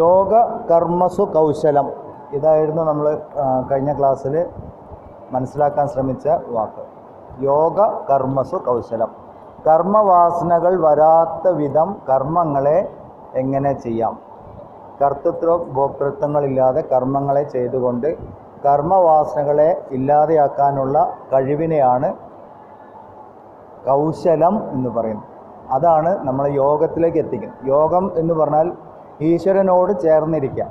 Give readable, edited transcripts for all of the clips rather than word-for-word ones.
യോഗ കർമ്മസു കൗശലം, ഇതായിരുന്നു നമ്മൾ കഴിഞ്ഞ ക്ലാസ്സിൽ മനസ്സിലാക്കാൻ ശ്രമിച്ച വാക്ക്. യോഗ കർമ്മസു കൗശലം, കർമ്മവാസനകൾ വരാത്ത വിധം കർമ്മങ്ങളെ എങ്ങനെ ചെയ്യാം. കർത്തൃത്വ ഭോക്തൃത്വങ്ങളില്ലാതെ കർമ്മങ്ങളെ ചെയ്തുകൊണ്ട് കർമ്മവാസനകളെ ഇല്ലാതെയാക്കാനുള്ള കഴിവിനെയാണ് കൗശലം എന്ന് പറയുന്നത്. അതാണ് നമ്മൾ യോഗത്തിലേക്ക് എത്തിക്കുന്നത്. യോഗം എന്ന് പറഞ്ഞാൽ ഈശ്വരനോട് ചേർന്നിരിക്കുക.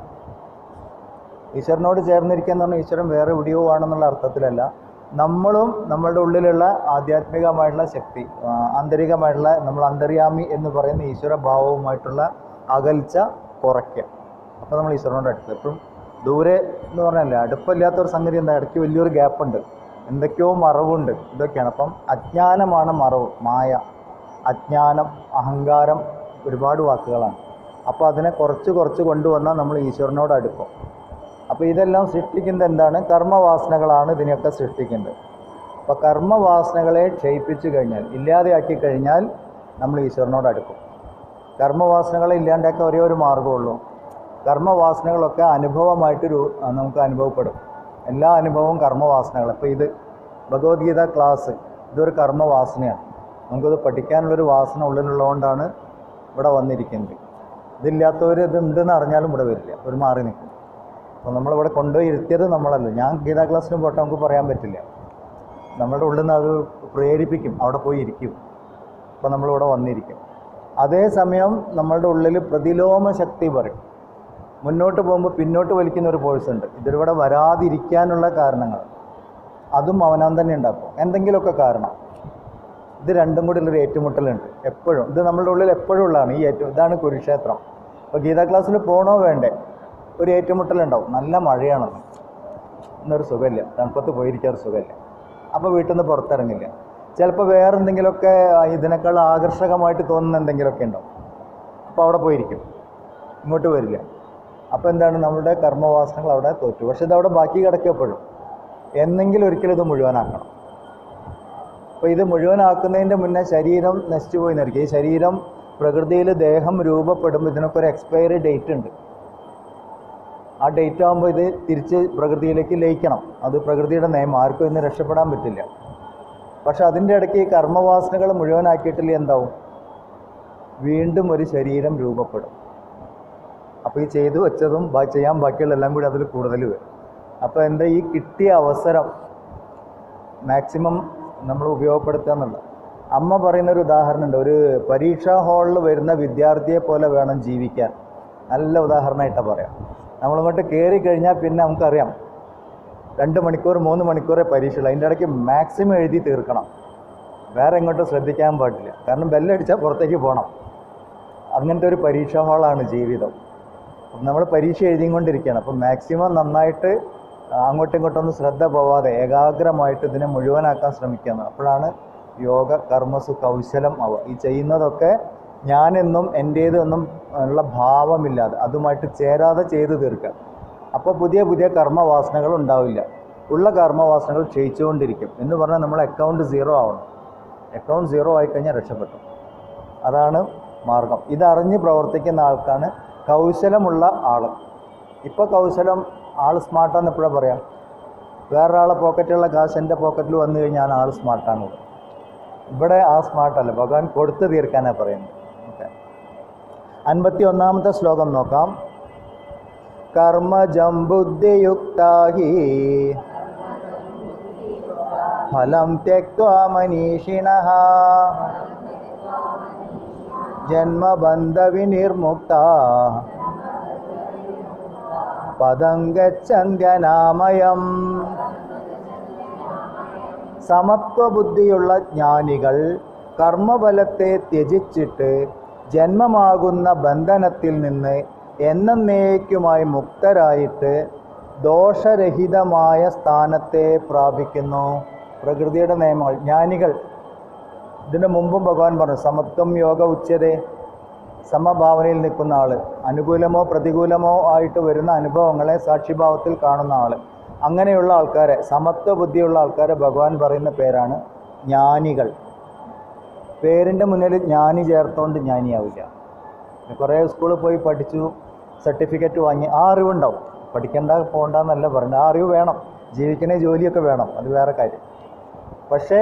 ഈശ്വരനോട് ചേർന്നിരിക്കുക എന്ന് പറഞ്ഞാൽ ഈശ്വരൻ വേറെ എവിടെയോ ആണെന്നുള്ള അർത്ഥത്തിലല്ല, നമ്മളും നമ്മളുടെ ഉള്ളിലുള്ള ആധ്യാത്മികമായിട്ടുള്ള ശക്തി, ആന്തരികമായിട്ടുള്ള നമ്മൾ അന്തര്യാമി എന്ന് പറയുന്ന ഈശ്വര ഭാവവുമായിട്ടുള്ള അകൽച്ച കുറയ്ക്കുക. അപ്പോൾ നമ്മൾ ഈശ്വരനോട് അടുത്ത് എപ്പോഴും ദൂരെ എന്ന് പറഞ്ഞാൽ അടുപ്പമില്ലാത്തൊരു സംഗതി എന്താ, ഇടയ്ക്ക് വലിയൊരു ഗ്യാപ്പുണ്ട്, എന്തൊക്കെയോ മറവുണ്ട്, ഇതൊക്കെയാണ്. അപ്പം അജ്ഞാനമാണ് മറവ്, മായ, അജ്ഞാനം, അഹങ്കാരം, ഒരുപാട് വാക്കുകളാണ്. അപ്പോൾ അതിനെ കുറച്ച് കുറച്ച് കൊണ്ടുവന്നാൽ നമ്മൾ ഈശ്വരനോട് അടുക്കും. അപ്പോൾ ഇതെല്ലാം സൃഷ്ടിക്കുന്നത് എന്താണ്? കർമ്മവാസനകളാണ് ഇതിനെയൊക്കെ സൃഷ്ടിക്കുന്നത്. അപ്പോൾ കർമ്മവാസനകളെ ക്ഷയിപ്പിച്ചു കഴിഞ്ഞാൽ, ഇല്ലാതെയാക്കി കഴിഞ്ഞാൽ നമ്മൾ ഈശ്വരനോട് അടുക്കും. കർമ്മവാസനകളെ ഇല്ലാണ്ടാക്കാൻ ഒരേ ഒരു മാർഗ്ഗമുള്ളൂ. കർമ്മവാസനകളൊക്കെ അനുഭവമായിട്ട് നമുക്ക് അനുഭവപ്പെടും. എല്ലാ അനുഭവവും കർമ്മവാസനകൾ. അപ്പോൾ ഇത് ഭഗവത്ഗീത ക്ലാസ്, ഇതൊരു കർമ്മവാസനയാണ്. നമുക്കത് പഠിക്കാനുള്ളൊരു വാസന ഉള്ളിലുള്ളതുകൊണ്ടാണ് ഇവിടെ വന്നിരിക്കുന്നത്. ഇതില്ലാത്തവർ ഇതുണ്ടെന്ന് അറിഞ്ഞാലും ഇവിടെ വരില്ല, ഒരു മാറി നിൽക്കും. അപ്പോൾ നമ്മളിവിടെ കൊണ്ടുപോയി ഇരുത്തിയത് നമ്മളല്ല. ഞാൻ ഗീതാ ക്ലാസ്സിന് പോട്ടെ, നമുക്ക് പറയാൻ പറ്റില്ല. നമ്മളുടെ ഉള്ളിൽ നിന്ന് അത് പ്രേരിപ്പിക്കും, അവിടെ പോയി ഇരിക്കും. അപ്പോൾ നമ്മളിവിടെ വന്നിരിക്കും. അതേസമയം നമ്മളുടെ ഉള്ളിൽ പ്രതിലോമ ശക്തി പറയും. മുന്നോട്ട് പോകുമ്പോൾ പിന്നോട്ട് വലിക്കുന്ന ഒരു ഫോഴ്സ് ഉണ്ട്. ഇതിലൂടെ വരാതിരിക്കാനുള്ള കാരണങ്ങൾ അതും അവനാൻ തന്നെ ഉണ്ടാക്കും, എന്തെങ്കിലുമൊക്കെ കാരണം. ഇത് രണ്ടും കൂടി ഉള്ളൊരു ഏറ്റുമുട്ടലുണ്ട് എപ്പോഴും. ഇത് നമ്മളുടെ ഉള്ളിൽ എപ്പോഴും ഉള്ളതാണ് ഈ ഇതാണ് കുരുക്ഷേത്രം. അപ്പോൾ ഗീതാ ക്ലാസ്സിൽ പോകണോ വേണ്ടേ, ഒരു ഏറ്റുമുട്ടലുണ്ടാവും. നല്ല മഴയാണെന്ന്, ഇന്നൊരു സുഖമില്ല, തണുപ്പത്ത് പോയിരിക്കാൻ ഒരു സുഖമില്ല. അപ്പോൾ വീട്ടിൽ നിന്ന് പുറത്തിറങ്ങില്ല. ചിലപ്പോൾ വേറെ എന്തെങ്കിലുമൊക്കെ ഇതിനേക്കാൾ ആകർഷകമായിട്ട് തോന്നുന്ന എന്തെങ്കിലുമൊക്കെ ഉണ്ടാവും. അപ്പോൾ അവിടെ പോയിരിക്കും, ഇങ്ങോട്ട് വരില്ല. അപ്പോൾ എന്താണ്, നമ്മുടെ കർമ്മവാസനകൾ അവിടെ തോറ്റു. പക്ഷെ ഇതവിടെ ബാക്കി കിടക്കപ്പെടും. എന്നെങ്കിലും ഒരിക്കലും ഇത് മുഴുവനാക്കണം. അപ്പോൾ ഇത് മുഴുവനാക്കുന്നതിൻ്റെ മുന്നേ ശരീരം നശിച്ചു പോയി നിൽക്കുക. ഈ ശരീരം പ്രകൃതിയിൽ ദേഹം രൂപപ്പെടുമ്പോൾ ഇതിനൊക്കെ ഒരു എക്സ്പയറി ഡേറ്റ് ഉണ്ട്. ആ ഡേറ്റ് ആകുമ്പോൾ ഇത് തിരിച്ച് പ്രകൃതിയിലേക്ക് ലയിക്കണം. അത് പ്രകൃതിയുടെ നിയമം, ആർക്കും ഇന്ന് രക്ഷപ്പെടാൻ പറ്റില്ല. പക്ഷെ അതിൻ്റെ ഇടയ്ക്ക് ഈ കർമ്മവാസനകൾ മുഴുവനാക്കിയിട്ടില്ല, എന്താവും, വീണ്ടും ഒരു ശരീരം രൂപപ്പെടും. അപ്പോൾ ഈ ചെയ്തു വെച്ചതും ചെയ്യാൻ ബാക്കിയുള്ളതെല്ലാം കൂടി അതിൽ കൂടുതൽ വരും. അപ്പോൾ എന്താ, ഈ കിട്ടിയ അവസരം മാക്സിമം നമ്മൾ ഉപയോഗപ്പെടുത്തുക എന്നുള്ളത്. അമ്മ പറയുന്നൊരു ഉദാഹരണമുണ്ട്. ഒരു പരീക്ഷാ ഹാളിൽ വരുന്ന വിദ്യാർത്ഥിയെ പോലെ വേണം ജീവിക്കാൻ. നല്ല ഉദാഹരണമായിട്ടാണ് പറയാം. നമ്മളിങ്ങോട്ട് കയറി കഴിഞ്ഞാൽ പിന്നെ നമുക്കറിയാം 2 മണിക്കൂർ 3 മണിക്കൂറേ പരീക്ഷയുള്ളൂ. അതിൻ്റെ ഇടയ്ക്ക് മാക്സിമം എഴുതി തീർക്കണം. വേറെ എങ്ങോട്ടും ശ്രദ്ധിക്കാൻ പാടില്ല. കാരണം ബെല്ലടിച്ചാൽ പുറത്തേക്ക് പോകണം. അങ്ങനത്തെ ഒരു പരീക്ഷാ ഹാളാണ് ജീവിതം. നമ്മൾ പരീക്ഷ എഴുതിക്കൊണ്ടിരിക്കുകയാണ്. അപ്പം മാക്സിമം നന്നായിട്ട് അങ്ങോട്ടും ഇങ്ങോട്ടൊന്നും ശ്രദ്ധ പോവാതെ ഏകാഗ്രമായിട്ട് ഇതിനെ മുഴുവനാക്കാൻ ശ്രമിക്കുന്നത്. അപ്പോഴാണ് യോഗ കർമ്മസു കൗശലം ആവുക. ഈ ചെയ്യുന്നതൊക്കെ ഞാനെന്നും എൻ്റേതെന്നും ഉള്ള ഭാവമില്ലാതെ അതുമായിട്ട് ചേരാതെ ചെയ്തു തീർക്കുക. അപ്പോൾ പുതിയ പുതിയ കർമ്മവാസനകൾ ഉണ്ടാവില്ല. ഉള്ള കർമ്മവാസനകൾ ക്ഷയിച്ചുകൊണ്ടിരിക്കും. എന്ന് പറഞ്ഞാൽ നമ്മൾ അക്കൗണ്ട് 0 ആവണം. അക്കൗണ്ട് 0 ആയിക്കഴിഞ്ഞാൽ രക്ഷപ്പെട്ടു. അതാണ് മാർഗം. ഇതറിഞ്ഞ് പ്രവർത്തിക്കുന്ന ആൾക്കാണ് കൗശലമുള്ള ആൾ. ഇപ്പോൾ കൗശലം, ആൾ സ്മാർട്ടാന്ന് എപ്പോഴാണ് പറയാം? വേറൊരാളെ പോക്കറ്റിലുള്ള കാശ് എൻ്റെ പോക്കറ്റിൽ വന്നു കഴിഞ്ഞാൽ ആൾ സ്മാർട്ടാണ്. ഇവിടെ ആ സ്മാർട്ടല്ല, ഭഗവാൻ കൊടുത്തു തീർക്കാനാണ് പറയുന്നത്. ഓക്കെ, 51-ാമത്തെ ശ്ലോകം നോക്കാം. കർമ്മജം ബുദ്ധിയുക്താഹി ഫലം ത്യക്ത്വാ മനീഷിണഃ ജന്മബന്ധവിനിർമുക്താഃ പദം ഗച്ഛന്ത്യനാമയം. സമത്വബുദ്ധിയുള്ള ജ്ഞാനികൾ കർമ്മഫലത്തെ ത്യജിച്ചിട്ട് ജന്മമാകുന്ന ബന്ധനത്തിൽ നിന്ന് എന്നേക്കുമായി മുക്തരായിട്ട് ദോഷരഹിതമായ സ്ഥാനത്തെ പ്രാപിക്കുന്നു. പ്രകൃതിയുടെ നിയമങ്ങൾ ജ്ഞാനികൾ. ഇതിന് മുമ്പും ഭഗവാൻ പറഞ്ഞു, സമത്വം യോഗ ഉച്യതേ. സമഭാവനയിൽ നിൽക്കുന്ന ആൾ, അനുകൂലമോ പ്രതികൂലമോ ആയിട്ട് വരുന്ന അനുഭവങ്ങളെ സാക്ഷിഭാവത്തിൽ കാണുന്ന ആൾ, അങ്ങനെയുള്ള ആൾക്കാരെ, സമത്വ ബുദ്ധിയുള്ള ആൾക്കാരെ ഭഗവാൻ പറയുന്ന പേരാണ് ജ്ഞാനികൾ. പേരിൻ്റെ മുന്നിൽ ജ്ഞാനി ചേർത്തുകൊണ്ട് ജ്ഞാനിയാവില്ല. കുറേ സ്കൂളിൽ പോയി പഠിച്ചു, സർട്ടിഫിക്കറ്റ് വാങ്ങി ആ അറിവുണ്ടാവും. പഠിക്കേണ്ട പോകണ്ടെന്നല്ല പറയുന്നത്, ആ അറിവ് വേണം. ജീവിക്കണേ ജോലിയൊക്കെ വേണം, അത് വേറെ കാര്യം. പക്ഷേ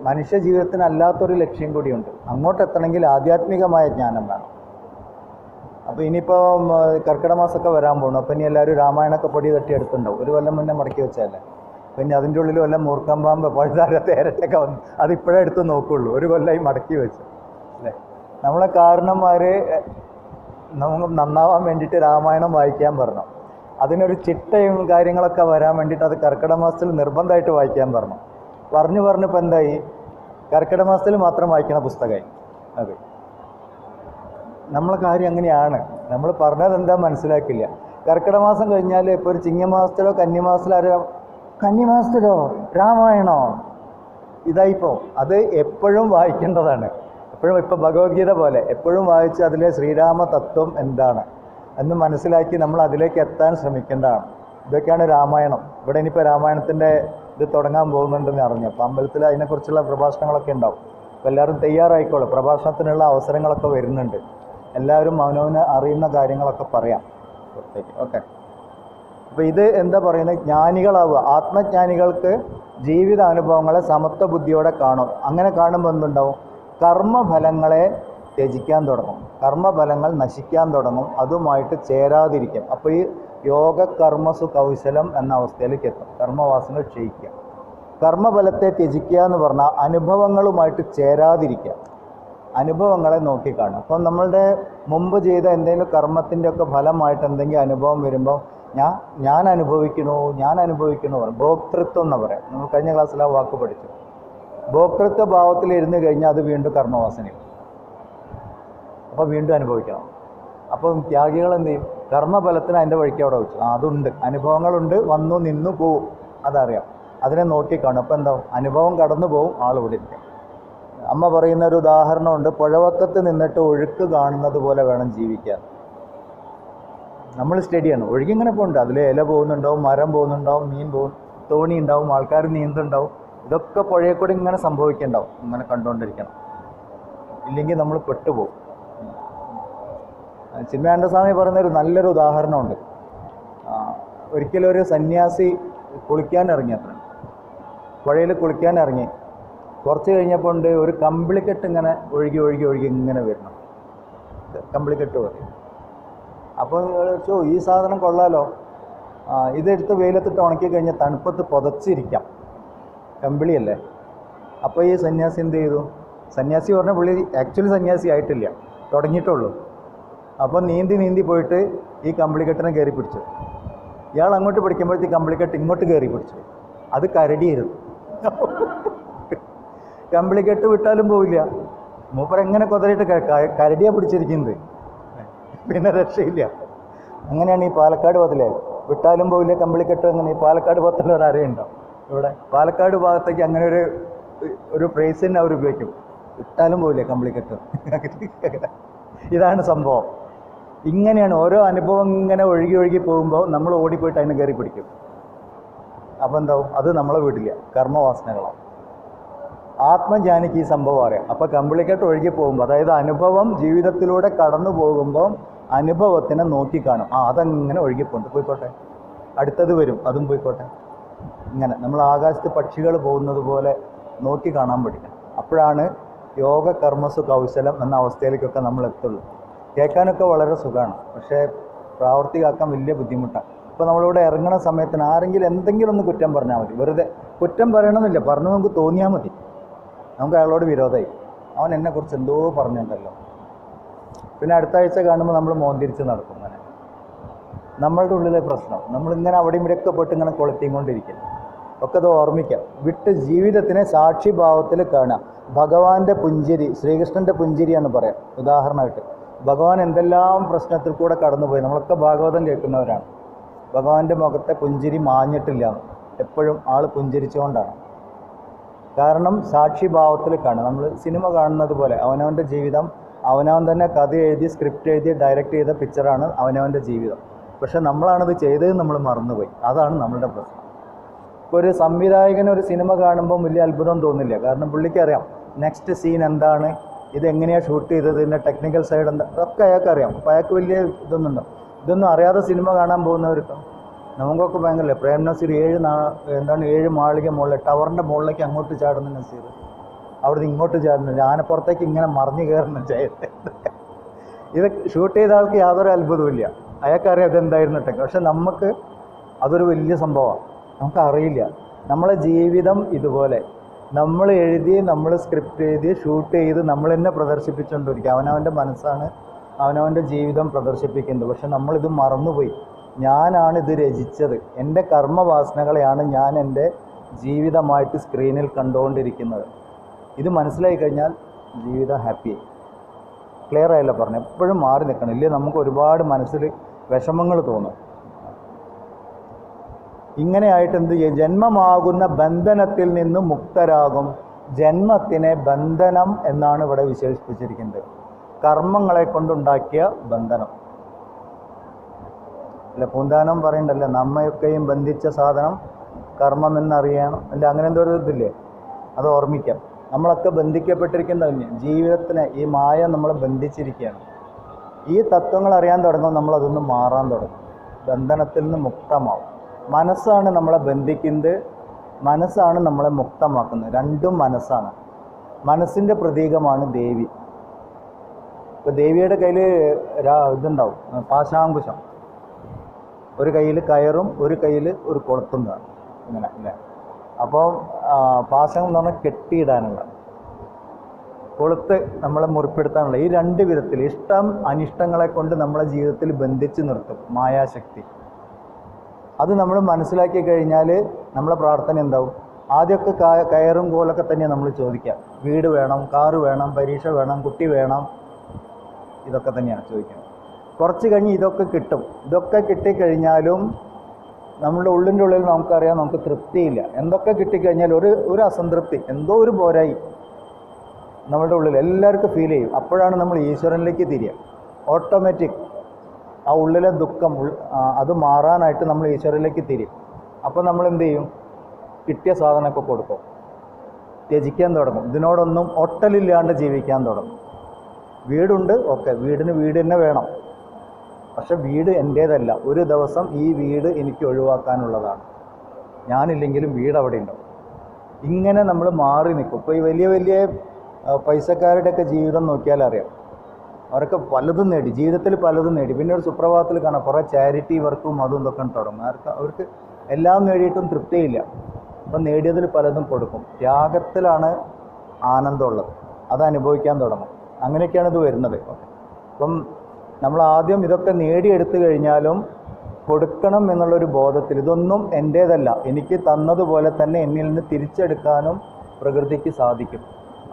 മനുഷ്യ ജീവിതത്തിന് അല്ലാത്തൊരു ലക്ഷ്യം കൂടിയുണ്ട്. അങ്ങോട്ട് എത്തണമെങ്കിൽ ആധ്യാത്മികമായ ജ്ഞാനം വേണം. അപ്പോൾ ഇനിയിപ്പോൾ കർക്കിടക മാസമൊക്കെ വരാൻ പോകണം. അപ്പോൾ ഇനി എല്ലാവരും രാമായണമൊക്കെ പൊടി തട്ടി എടുത്തുണ്ടാവും. ഒരു കൊല്ലം മുന്നേ മടക്കി വെച്ചതല്ലേ. പിന്നെ അതിൻ്റെ ഉള്ളിൽ വല്ല മൂർഖം പാമ്പ് പഴുതാര തേരട്ടൊക്കെ വന്ന് അതിപ്പോഴേ എടുത്ത് നോക്കുള്ളൂ. ഒരു കൊല്ലമായി മടക്കി വെച്ച് അല്ലേ. നമ്മളെ കാരണന്മാർ നമുക്ക് നന്നാവാൻ വേണ്ടിയിട്ട് രാമായണം വായിക്കാൻ പറഞ്ഞു. അതിനൊരു ചിട്ടയും കാര്യങ്ങളൊക്കെ വരാൻ വേണ്ടിയിട്ട് അത് കർക്കിടക മാസത്തിൽ നിർബന്ധമായിട്ട് വായിക്കാൻ പറഞ്ഞിപ്പോൾ എന്തായി, കർക്കിടക മാസത്തിൽ മാത്രം വായിക്കണ പുസ്തകമായി അത്. നമ്മളെ കാര്യം അങ്ങനെയാണ്. നമ്മൾ പറഞ്ഞത് എന്താ മനസ്സിലാക്കില്ല. കർക്കിടക മാസം കഴിഞ്ഞാൽ ഇപ്പോൾ ഒരു ചിങ്ങമാസത്തിലോ കന്നിമാസത്തിലോ കന്നിമാസത്തിലോ രാമായണോ ഇതായിപ്പോൾ അത് എപ്പോഴും വായിക്കേണ്ടതാണ്. എപ്പോഴും ഇപ്പോൾ ഭഗവത്ഗീത പോലെ എപ്പോഴും വായിച്ച് അതിലെ ശ്രീരാമ തത്വം എന്താണ് എന്ന് മനസ്സിലാക്കി നമ്മൾ അതിലേക്ക് എത്താൻ ശ്രമിക്കേണ്ടതാണ്. ഇതൊക്കെയാണ് രാമായണം. ഇവിടെ ഇനിയിപ്പോൾ രാമായണത്തിൻ്റെ ഇത് തുടങ്ങാൻ പോകുന്നുണ്ടെന്ന് അറിഞ്ഞു. അപ്പോൾ അമ്പലത്തിൽ അതിനെക്കുറിച്ചുള്ള പ്രഭാഷണങ്ങളൊക്കെ ഉണ്ടാവും. അപ്പോൾ എല്ലാവരും തയ്യാറായിക്കോളും. പ്രഭാഷണത്തിനുള്ള അവസരങ്ങളൊക്കെ വരുന്നുണ്ട്. എല്ലാവരും അവനവന് അറിയുന്ന കാര്യങ്ങളൊക്കെ പറയാം പുറത്തേക്ക്. ഓക്കെ. അപ്പോൾ ഇത് എന്താ പറയുന്നത്, ജ്ഞാനികളാവുക. ആത്മജ്ഞാനികൾക്ക് ജീവിതാനുഭവങ്ങളെ സമത്വ ബുദ്ധിയോടെ കാണും. അങ്ങനെ കാണുമ്പോൾ എന്തുണ്ടാവും, കർമ്മഫലങ്ങളെ ത്യജിക്കാൻ തുടങ്ങും, കർമ്മഫലങ്ങൾ നശിക്കാൻ തുടങ്ങും, അതുമായിട്ട് ചേരാതിരിക്കും. അപ്പോൾ ഈ യോഗ കർമ്മസു കൗശലം എന്ന അവസ്ഥയിലേക്ക് എത്തും. കർമ്മവാസനകൾ ക്ഷയിക്കുക. കർമ്മഫലത്തെ ത്യജിക്കുക എന്ന് പറഞ്ഞാൽ അനുഭവങ്ങളുമായിട്ട് ചേരാതിരിക്കുക, അനുഭവങ്ങളെ നോക്കിക്കാണും. അപ്പം നമ്മളുടെ മുമ്പ് ചെയ്ത എന്തെങ്കിലും കർമ്മത്തിൻ്റെ ഒക്കെ ഫലമായിട്ട് എന്തെങ്കിലും അനുഭവം വരുമ്പോൾ ഞാൻ അനുഭവിക്കണോ പറയും. ഭോക്തൃത്വം എന്ന് പറയാം. നമ്മൾ കഴിഞ്ഞ ക്ലാസ്സിൽ ആ വാക്ക് പഠിച്ചു. ഭോക്തൃത്വ ഭാവത്തിൽ ഇരുന്ന് കഴിഞ്ഞാൽ അത് വീണ്ടും കർമ്മവാസനയും, അപ്പോൾ വീണ്ടും അനുഭവിക്കണം. അപ്പം ത്യാഗികൾ എന്ത് ചെയ്യും, കർമ്മഫലത്തിന് അതിൻ്റെ വഴിക്ക് അവിടെ വെച്ചു. അതുണ്ട്, അനുഭവങ്ങളുണ്ട്, വന്നു നിന്നു പോവും, അതറിയാം. അതിനെ നോക്കിക്കാണും. അപ്പോൾ എന്താവും, അനുഭവം കടന്നു പോവും, ആളിവിടെ ഇരിക്കും. അമ്മ പറയുന്ന ഒരു ഉദാഹരണമുണ്ട്, പുഴവക്കത്ത് നിന്നിട്ട് ഒഴുക്ക് കാണുന്നത് പോലെ വേണം ജീവിക്കാൻ. നമ്മൾ സ്റ്റഡിയാണ്, ഒഴുകിങ്ങനെ പോകുന്നുണ്ട്, അതിൽ ഇല പോകുന്നുണ്ടാവും, മരം പോകുന്നുണ്ടാവും, മീൻ പോകും, തോണി ഉണ്ടാവും, ആൾക്കാർ നീന്തുണ്ടാവും. ഇതൊക്കെ പുഴയെ കൂടി ഇങ്ങനെ സംഭവിക്കുന്നുണ്ടാവും. ഇങ്ങനെ കണ്ടുകൊണ്ടിരിക്കണം, ഇല്ലെങ്കിൽ നമ്മൾ പെട്ടുപോകും. ചിന്മയാനന്ദസ്വാമി പറയുന്നൊരു നല്ലൊരു ഉദാഹരണമുണ്ട്. ഒരിക്കലും ഒരു സന്യാസി കുളിക്കാൻ ഇറങ്ങിയത്ര, പുഴയിൽ കുളിക്കാൻ ഇറങ്ങി. കുറച്ച് കഴിഞ്ഞപ്പോൾ ഉണ്ട് ഒരു കമ്പിളിക്കെട്ട് ഇങ്ങനെ ഒഴുകി ഇങ്ങനെ വരണം, കമ്പിളിക്കെട്ട് പറയും. അപ്പോൾ ചോദിച്ചു, ഈ സാധനം കൊള്ളാലോ, ഇതെടുത്ത് വെയിലത്തിട്ട് ഉണക്കി കഴിഞ്ഞാൽ തണുപ്പത്ത് പുതച്ചിരിക്കാം, കമ്പിളിയല്ലേ. അപ്പോൾ ഈ സന്യാസി എന്ത് ചെയ്തു, സന്യാസി പറഞ്ഞ പുള്ളി ആക്ച്വലി സന്യാസി ആയിട്ടില്ല, തുടങ്ങിയിട്ടുള്ളൂ. അപ്പോൾ നീന്തി പോയിട്ട് ഈ കമ്പിളിക്കെട്ടിനെ കയറി പിടിച്ചു. ഇയാൾ അങ്ങോട്ട് പിടിക്കുമ്പോഴത്തേക്ക് കമ്പിളിക്കെട്ട് ഇങ്ങോട്ട് കയറി പിടിച്ചു. അത് കരടിയായിരുന്നു. കമ്പിളിക്കെട്ട് വിട്ടാലും പോവില്ല. മൂപ്പരെങ്ങനെ കൊതറിയിട്ട് കരടിയാണ് പിടിച്ചിരിക്കുന്നത്, പിന്നെ രക്ഷയില്ല. അങ്ങനെയാണ് ഈ പാലക്കാട് പതിലേ, വിട്ടാലും പോവില്ല കമ്പിളിക്കെട്ട്. അങ്ങനെ ഈ പാലക്കാട് പത്തിൽ ഒരു അരയുണ്ടാവും. ഇവിടെ പാലക്കാട് ഭാഗത്തേക്ക് അങ്ങനെ ഒരു ഫ്രേസ് തന്നെ അവർ ഉപയോഗിക്കും, വിട്ടാലും പോവില്ല കമ്പിളിക്കെട്ട്. ഇതാണ് സംഭവം. ഇങ്ങനെയാണ് ഓരോ അനുഭവം ഇങ്ങനെ ഒഴുകി പോകുമ്പോൾ നമ്മൾ ഓടിപ്പോയിട്ട് അതിനെ കയറി പിടിക്കും. അപ്പോൾ എന്താവും, അത് നമ്മളെ വീട്ടില്ല, കർമ്മവാസനകളാണ്. ആത്മജ്ഞാനിക്ക് ഈ സംഭവം അറിയാം. അപ്പോൾ കമ്പിളിക്കെട്ട് ഒഴുകി പോകുമ്പോൾ, അതായത് അനുഭവം ജീവിതത്തിലൂടെ കടന്നു പോകുമ്പോൾ അനുഭവത്തിനെ നോക്കിക്കാണും. അതങ്ങനെ പോയിക്കോട്ടെ, അടുത്തത് വരും, അതും പോയിക്കോട്ടെ. ഇങ്ങനെ നമ്മൾ ആകാശത്ത് പക്ഷികൾ പോകുന്നത് പോലെ നോക്കി കാണാൻ പഠിക്കണം. അപ്പോഴാണ് യോഗ കർമ്മസു കൗശലം എന്ന അവസ്ഥയിലേക്കൊക്കെ നമ്മൾ എത്തുള്ളൂ. കേൾക്കാനൊക്കെ വളരെ സുഖമാണ്, പക്ഷേ പ്രാവർത്തികമാക്കാൻ വലിയ ബുദ്ധിമുട്ടാണ്. ഇപ്പോൾ നമ്മളിവിടെ ഇറങ്ങണ സമയത്തിന് ആരെങ്കിലും എന്തെങ്കിലും ഒന്ന് കുറ്റം പറഞ്ഞാൽ മതി. വെറുതെ കുറ്റം പറയണമെന്നില്ല, പറഞ്ഞു നമുക്ക് തോന്നിയാൽ മതി. നമുക്ക് അയാളോട് വിരോധമായി, അവൻ എന്നെക്കുറിച്ച് എന്തോ പറഞ്ഞിട്ടുണ്ടല്ലോ. പിന്നെ അടുത്ത ആഴ്ച കാണുമ്പോൾ നമ്മൾ മോന്തിരിച്ച് നടക്കും. അങ്ങനെ നമ്മളുടെ ഉള്ളിലെ പ്രശ്നം നമ്മളിങ്ങനെ അവിടെയും ഇവിടെയൊക്കെ പോയിട്ട് ഇങ്ങനെ കൊളുത്തിക്കൊണ്ടിരിക്കും. ഒക്കെ അത് ഓർമ്മിക്കാം. വിട്ട് ജീവിതത്തിനെ സാക്ഷിഭാവത്തിൽ കാണുക. ഭഗവാന്റെ പുഞ്ചിരി, ശ്രീകൃഷ്ണൻ്റെ പുഞ്ചിരിയാണ് പറയാം. ഉദാഹരണമായിട്ട് ഭഗവാൻ എന്തെല്ലാം പ്രശ്നത്തിൽ കൂടെ കടന്നുപോയി. നമ്മളൊക്കെ ഭാഗവതം കേൾക്കുന്നവരാണ്. ഭഗവാന്റെ മുഖത്തെ പുഞ്ചിരി മാഞ്ഞിട്ടില്ല, എപ്പോഴും ആൾ പുഞ്ചിരിച്ചുകൊണ്ടാണ്. കാരണം സാക്ഷിഭാവത്തിൽ കാണുക. നമ്മൾ സിനിമ കാണുന്നത് പോലെ അവനവൻ്റെ ജീവിതം അവനവൻ തന്നെ കഥ എഴുതി സ്ക്രിപ്റ്റ് എഴുതി ഡയറക്റ്റ് ചെയ്ത പിക്ചറാണ് അവനവൻ്റെ ജീവിതം. പക്ഷെ നമ്മളാണത് ചെയ്തത് നമ്മൾ മറന്നുപോയി. അതാണ് നമ്മളുടെ പ്രശ്നം. ഇപ്പോൾ ഒരു സംവിധായകന് ഒരു സിനിമ കാണുമ്പോൾ വലിയ അത്ഭുതം തോന്നില്ല. കാരണം പുള്ളിക്കറിയാം നെക്സ്റ്റ് സീൻ എന്താണ്, ഇതെങ്ങനെയാണ് ഷൂട്ട് ചെയ്തത്, ഇതിൻ്റെ ടെക്നിക്കൽ സൈഡ് എന്താ, അതൊക്കെ അയാൾക്ക് അറിയാം. അപ്പോൾ അയാൾക്ക് വലിയ ഇതൊന്നും ഉണ്ടാവും. ഇതൊന്നും അറിയാതെ സിനിമ കാണാൻ പോകുന്നവർക്ക് നമുക്കൊക്കെ ഭയങ്കര പ്രേം നസീർ 7 മാളിക മുകളിൽ ടവറിൻ്റെ മുകളിലേക്ക് അങ്ങോട്ട് ചാടുന്ന നസീർ, അവിടുന്ന് ഇങ്ങോട്ട് ചാടുന്നില്ല, ആനപ്പുറത്തേക്ക് ഇങ്ങനെ മറിഞ്ഞു കയറുന്ന ജയത്തെ. ഇത് ഷൂട്ട് ചെയ്ത ആൾക്ക് യാതൊരു അത്ഭുതമില്ല, അയാൾക്കറിയാം അതെന്തായിരുന്നിട്ടൊക്കെ. പക്ഷെ നമുക്ക് അതൊരു വലിയ സംഭവമാണ്, നമുക്കറിയില്ല. നമ്മളെ ജീവിതം ഇതുപോലെ നമ്മൾ എഴുതി, നമ്മൾ സ്ക്രിപ്റ്റ് എഴുതി, ഷൂട്ട് ചെയ്ത് നമ്മൾ തന്നെ പ്രദർശിപ്പിച്ചുകൊണ്ടിരിക്കുക. അവനവൻ്റെ മനസ്സാണ് അവനവൻ്റെ ജീവിതം പ്രദർശിപ്പിക്കുന്നത്. പക്ഷെ നമ്മളിത് മറന്നുപോയി. ഞാനാണ് ഇത് രചിച്ചത്, എൻ്റെ കർമ്മവാസനകളെയാണ് ഞാൻ എൻ്റെ ജീവിതമായിട്ട് സ്ക്രീനിൽ കണ്ടുകൊണ്ടിരിക്കുന്നത്. ഇത് മനസ്സിലായി കഴിഞ്ഞാൽ ജീവിതം ഹാപ്പിയായി. ക്ലിയർ ആയല്ലോ പറഞ്ഞു. എപ്പോഴും മാറി നിൽക്കണം, ഇല്ലേ നമുക്ക് ഒരുപാട് മനസ്സിൽ വിഷമങ്ങൾ തോന്നും. ഇങ്ങനെയായിട്ട് എന്ത് ചെയ്യും? ജന്മമാകുന്ന ബന്ധനത്തിൽ നിന്ന് മുക്തരാകും. ജന്മത്തിനെ ബന്ധനം എന്നാണ് ഇവിടെ വിശേഷിപ്പിച്ചിരിക്കുന്നത്. കർമ്മങ്ങളെ കൊണ്ടുണ്ടാക്കിയ ബന്ധനം. അല്ല, പൂന്താനം പറയണ്ടല്ലോ, നമ്മയൊക്കെയും ബന്ധിച്ച സാധനം കർമ്മമെന്നറിയണം, അല്ല അങ്ങനെ എന്തോ ഒരു ഇതില്ലേ, അത് ഓർമ്മിക്കാം. നമ്മളൊക്കെ ബന്ധിക്കപ്പെട്ടിരിക്കുന്ന ജീവിതത്തിനെ ഈ മായ നമ്മളെ ബന്ധിച്ചിരിക്കുകയാണ്. ഈ തത്വങ്ങൾ അറിയാൻ തുടങ്ങും, നമ്മളതൊന്ന് മാറാൻ തുടങ്ങും, ബന്ധനത്തിൽ നിന്ന് മുക്തമാവും. മനസ്സാണ് നമ്മളെ ബന്ധിക്കുന്നത്, മനസ്സാണ് നമ്മളെ മുക്തമാക്കുന്നത്. രണ്ടും മനസ്സാണ്. മനസ്സിൻ്റെ പ്രതീകമാണ് ദേവി. ഇപ്പോൾ ദേവിയുടെ കയ്യിൽ ഇതുണ്ടാവും, പാശാങ്കുശം. ഒരു കയ്യിൽ കയറും ഒരു കയ്യിൽ ഒരു കൊളുത്തും കാണും, ഇങ്ങനെ അല്ലേ. അപ്പോൾ പാശം എന്ന് പറഞ്ഞാൽ കെട്ടിയിടാനുള്ള, കൊളുത്ത് നമ്മളെ മുറിപ്പെടുത്താനുള്ള. ഈ രണ്ട് വിധത്തിൽ ഇഷ്ടം അനിഷ്ടങ്ങളെ കൊണ്ട് നമ്മളെ ജീവിതത്തിൽ ബന്ധിച്ച് നിർത്തും മായാശക്തി. അത് നമ്മൾ മനസ്സിലാക്കി കഴിഞ്ഞാൽ നമ്മളെ പ്രാർത്ഥന എന്താവും? ആദ്യമൊക്കെ കയറും കോലൊക്കെ തന്നെയാണ് നമ്മൾ ചോദിക്കുക. വീട് വേണം, കാറ് വേണം, പരീക്ഷ വേണം, കുട്ടി വേണം, ഇതൊക്കെ തന്നെയാണ് ചോദിക്കുന്നത്. കുറച്ച് കഴിഞ്ഞ് ഇതൊക്കെ കിട്ടും. ഇതൊക്കെ കിട്ടിക്കഴിഞ്ഞാലും നമ്മുടെ ഉള്ളിൻ്റെ ഉള്ളിൽ നമുക്കറിയാം നമുക്ക് തൃപ്തിയില്ല. എന്തൊക്കെ കിട്ടിക്കഴിഞ്ഞാൽ ഒരു അസംതൃപ്തി, എന്തോ ഒരു പോരായി നമ്മുടെ ഉള്ളിൽ എല്ലാവർക്കും ഫീൽ ചെയ്യും. അപ്പോഴാണ് നമ്മൾ ഈശ്വരനിലേക്ക് തിരിയുക. ഓട്ടോമാറ്റിക് ആ ഉള്ളിലെ ദുഃഖം അത് മാറാനായിട്ട് നമ്മൾ ഈശ്വരനിലേക്ക് തിരിയും. അപ്പോൾ നമ്മൾ എന്ത് ചെയ്യും? കിട്ടിയ സാധനമൊക്കെ കൊടുക്കും, ത്യജിക്കാൻ തുടങ്ങും. ഇതിനോടൊന്നും ഒട്ടലില്ലാണ്ട് ജീവിക്കാൻ തുടങ്ങും. വീടുണ്ട്, ഓക്കെ, വീടിന് വീട് തന്നെ വേണം, പക്ഷെ വീട് എൻ്റേതല്ല. ഒരു ദിവസം ഈ വീട് എനിക്ക് ഒഴിവാക്കാനുള്ളതാണ്, ഞാനില്ലെങ്കിലും വീട് അവിടെ ഉണ്ടാവും. ഇങ്ങനെ നമ്മൾ മാറി നിൽക്കും. ഇപ്പോൾ ഈ വലിയ വലിയ പൈസക്കാരുടെയൊക്കെ ജീവിതം നോക്കിയാൽ അറിയാം, അവരൊക്കെ പലതും നേടി, ജീവിതത്തിൽ പലതും നേടി. പിന്നെ ഒരു സുപ്രഭാതത്തിൽ കാണാം കുറേ ചാരിറ്റി വർക്കും അതും ഇതൊക്കെ തുടങ്ങും. അവർക്ക് എല്ലാം നേടിയിട്ടും തൃപ്തിയില്ല. അപ്പം നേടിയതിൽ പലതും കൊടുക്കും. ത്യാഗത്തിലാണ് ആനന്ദമുള്ളത്, അത് അനുഭവിക്കാൻ തുടങ്ങും. അങ്ങനെയൊക്കെയാണ് ഇത് വരുന്നത്. അപ്പം നമ്മൾ ആദ്യം ഇതൊക്കെ നേടിയെടുത്തു കഴിഞ്ഞാലും കൊടുക്കണം എന്നുള്ളൊരു ബോധത്തിൽ, ഇതൊന്നും എൻ്റേതല്ല, എനിക്ക് തന്നതുപോലെ തന്നെ എന്നിൽ നിന്ന് തിരിച്ചെടുക്കാനും പ്രകൃതിക്ക് സാധിക്കും.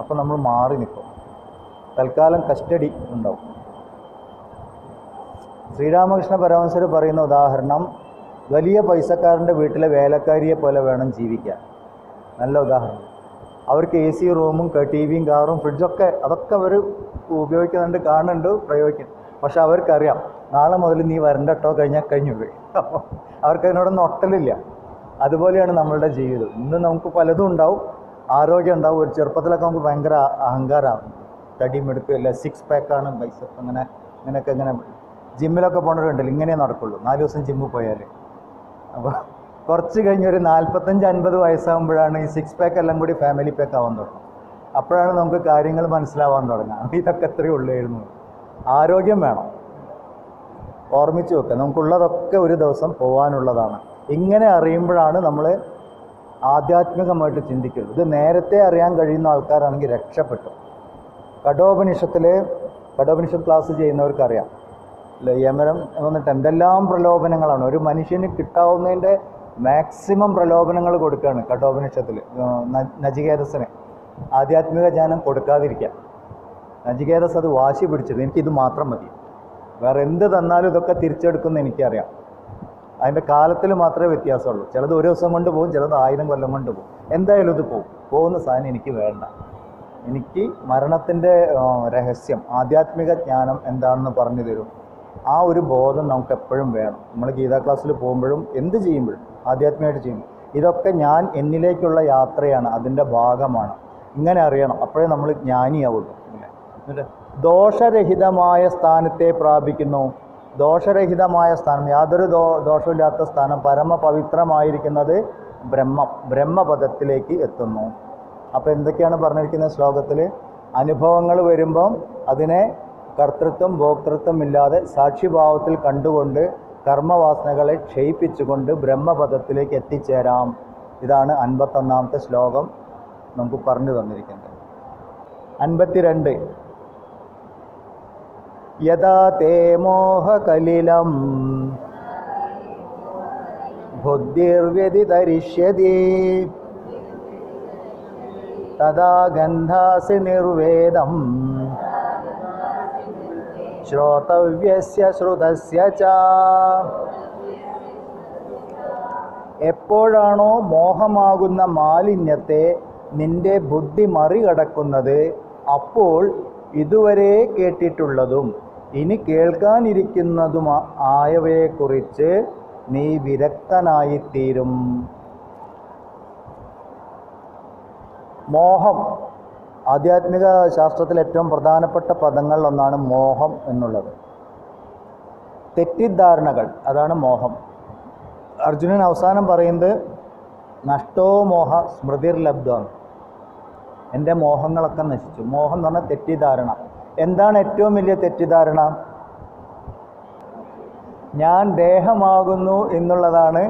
അപ്പോൾ നമ്മൾ മാറി നിൽക്കും. തൽക്കാലം കസ്റ്റഡി ഉണ്ടാവും. ശ്രീരാമകൃഷ്ണ പരമഹംസർ പറയുന്ന ഉദാഹരണം, വലിയ പൈസക്കാരൻ്റെ വീട്ടിലെ വേലക്കാരിയെ പോലെ വേണം ജീവിക്കാൻ. നല്ല ഉദാഹരണം. അവർക്ക് AC റൂമും ടിവിയും കാറും ഫ്രിഡ്ജൊക്കെ അതൊക്കെ അവർ ഉപയോഗിക്കുന്നുണ്ട്, കാണുന്നുണ്ട്, പ്രയോഗിക്കും. പക്ഷെ അവർക്കറിയാം നാളെ മുതൽ നീ വരണ്ട കേട്ടോ, കഴിഞ്ഞാൽ കഴിഞ്ഞു പോയി. അപ്പോൾ അവർക്കതിനോടൊന്നും ഒട്ടലില്ല. അതുപോലെയാണ് നമ്മളുടെ ജീവിതം. ഇന്ന് നമുക്ക് പലതും ഉണ്ടാവും, ആരോഗ്യം ഉണ്ടാവും. ഒരു ചെറുപ്പത്തിലൊക്കെ നമുക്ക് ഭയങ്കര അഹങ്കാരമാണ്, തടിമെടുക്കില്ല, 6 പാക്കാണ് പൈസ, അങ്ങനെയൊക്കെ ഇങ്ങനെ ജിമ്മിലൊക്കെ പോകേണ്ടതുണ്ടല്ലോ, ഇങ്ങനെ നടക്കുള്ളൂ 4 ദിവസം ജിമ്മിൽ പോയാൽ. അപ്പോൾ കുറച്ച് കഴിഞ്ഞ് ഒരു 45-50 വയസ്സാകുമ്പോഴാണ് ഈ 6 പാക്ക് എല്ലാം കൂടി ഫാമിലി പാക്ക് ആവാൻ തുടങ്ങും. അപ്പോഴാണ് നമുക്ക് കാര്യങ്ങൾ മനസ്സിലാവാൻ തുടങ്ങുക. ഇതൊക്കെ എത്രയേ ഉള്ളായിരുന്നു. ആരോഗ്യം വേണം, ഓർമ്മിച്ച് വെക്കുക. നമുക്കുള്ളതൊക്കെ ഒരു ദിവസം പോകാനുള്ളതാണ്. ഇങ്ങനെ അറിയുമ്പോഴാണ് നമ്മൾ ആധ്യാത്മികമായിട്ട് ചിന്തിക്കുന്നത്. ഇത് നേരത്തെ അറിയാൻ കഴിയുന്ന ആൾക്കാരാണെങ്കിൽ രക്ഷപ്പെട്ടു. കഠോപനിഷത്ത് ക്ലാസ് ചെയ്യുന്നവർക്കറിയാം, യമനം വന്നിട്ട് എന്തെല്ലാം പ്രലോഭനങ്ങളാണ്. ഒരു മനുഷ്യന് കിട്ടാവുന്നതിൻ്റെ മാക്സിമം പ്രലോഭനങ്ങൾ കൊടുക്കുകയാണ് കഠോപനിഷത്തിൽ. നചികേതസിന് ആധ്യാത്മിക ജ്ഞാനം കൊടുക്കാതിരിക്കുക. നചികേതസ് അത് വാശി പിടിച്ചത്, എനിക്കിത് മാത്രം മതി, വേറെ എന്ത് തന്നാലും ഇതൊക്കെ തിരിച്ചെടുക്കുമെന്ന് എനിക്കറിയാം. അതിൻ്റെ കാലത്തിൽ മാത്രമേ വ്യത്യാസമുള്ളൂ. ചിലത് ഒരു ദിവസം കൊണ്ട് പോകും, ചിലത് 1000 കൊല്ലം കൊണ്ട് പോകും. എന്തായാലും ഇത് പോകുന്ന സാധനം എനിക്ക് വേണ്ട. എനിക്ക് മരണത്തിൻ്റെ രഹസ്യം, ആധ്യാത്മിക ജ്ഞാനം എന്താണെന്ന് പറഞ്ഞു തരും. ആ ഒരു ബോധം നമുക്ക് എപ്പോഴും വേണം. നമ്മൾ ഗീതാ ക്ലാസ്സിൽ പോകുമ്പോഴും എന്ത് ചെയ്യുമ്പോഴും ആധ്യാത്മികമായിട്ട് ചെയ്യുമ്പോൾ ഇതൊക്കെ ഞാൻ എന്നിലേക്കുള്ള യാത്രയാണ്, അതിൻ്റെ ഭാഗമാണ്. ഇങ്ങനെ അറിയണം, അപ്പോഴേ നമ്മൾ ജ്ഞാനിയാവുള്ളൂ. എന്നിട്ട് ദോഷരഹിതമായ സ്ഥാനത്തെ പ്രാപിക്കുന്നു. ദോഷരഹിതമായ സ്ഥാനം, യാതൊരു ദോഷമില്ലാത്ത സ്ഥാനം, പരമപവിത്രമായിരിക്കുന്നത് ബ്രഹ്മപദത്തിലേക്ക് എത്തുന്നു. അപ്പോൾ എന്തൊക്കെയാണ് പറഞ്ഞിരിക്കുന്ന ശ്ലോകത്തിൽ? അനുഭവങ്ങൾ വരുമ്പം അതിനെ കർത്തൃത്വം ഭോക്തൃത്വം ഇല്ലാതെ സാക്ഷിഭാവത്തിൽ കണ്ടുകൊണ്ട് കർമ്മവാസനകളെ ക്ഷയിപ്പിച്ചുകൊണ്ട് ബ്രഹ്മപദത്തിലേക്ക് എത്തിച്ചേരാം. ഇതാണ് 51-ാമത്തെ ശ്ലോകം നമുക്ക് പറഞ്ഞു തന്നിരിക്കുന്നത്. 52 യഥാ തേ മോഹകലിലം ബുദ്ധിർവ്യതിതരിഷ്യതി തദാ ഗന്ധാസി നിർവേദം ശ്രോതവ്യസ്യ ശ്രുതസ്യ ച. എപ്പോഴാണോ മോഹമാകുന്ന മാലിന്യത്തെ നിന്റെ ബുദ്ധി മറികടക്കുന്നത്, അപ്പോൾ ഇതുവരെ കേട്ടിട്ടുള്ളതും ഇനി കേൾക്കാനിരിക്കുന്നതും ആയവയെക്കുറിച്ച് നീ വിരക്തനായിത്തീരും. മോഹം, ആധ്യാത്മിക ശാസ്ത്രത്തിൽ ഏറ്റവും പ്രധാനപ്പെട്ട പദങ്ങളിലൊന്നാണ് മോഹം എന്നുള്ളത്. തെറ്റിദ്ധാരണകൾ, അതാണ് മോഹം. അർജുനൻ അവസാനം പറയുന്നത് നഷ്ടോ മോഹ സ്മൃതിർലബ്ധമാണ്. എൻ്റെ മോഹങ്ങളൊക്കെ നശിച്ചു. മോഹം എന്ന് പറഞ്ഞാൽ തെറ്റിദ്ധാരണ. എന്താണ് ഏറ്റവും വലിയ തെറ്റിദ്ധാരണ? ഞാൻ ദേഹമാകുന്നു എന്നുള്ളതാണ്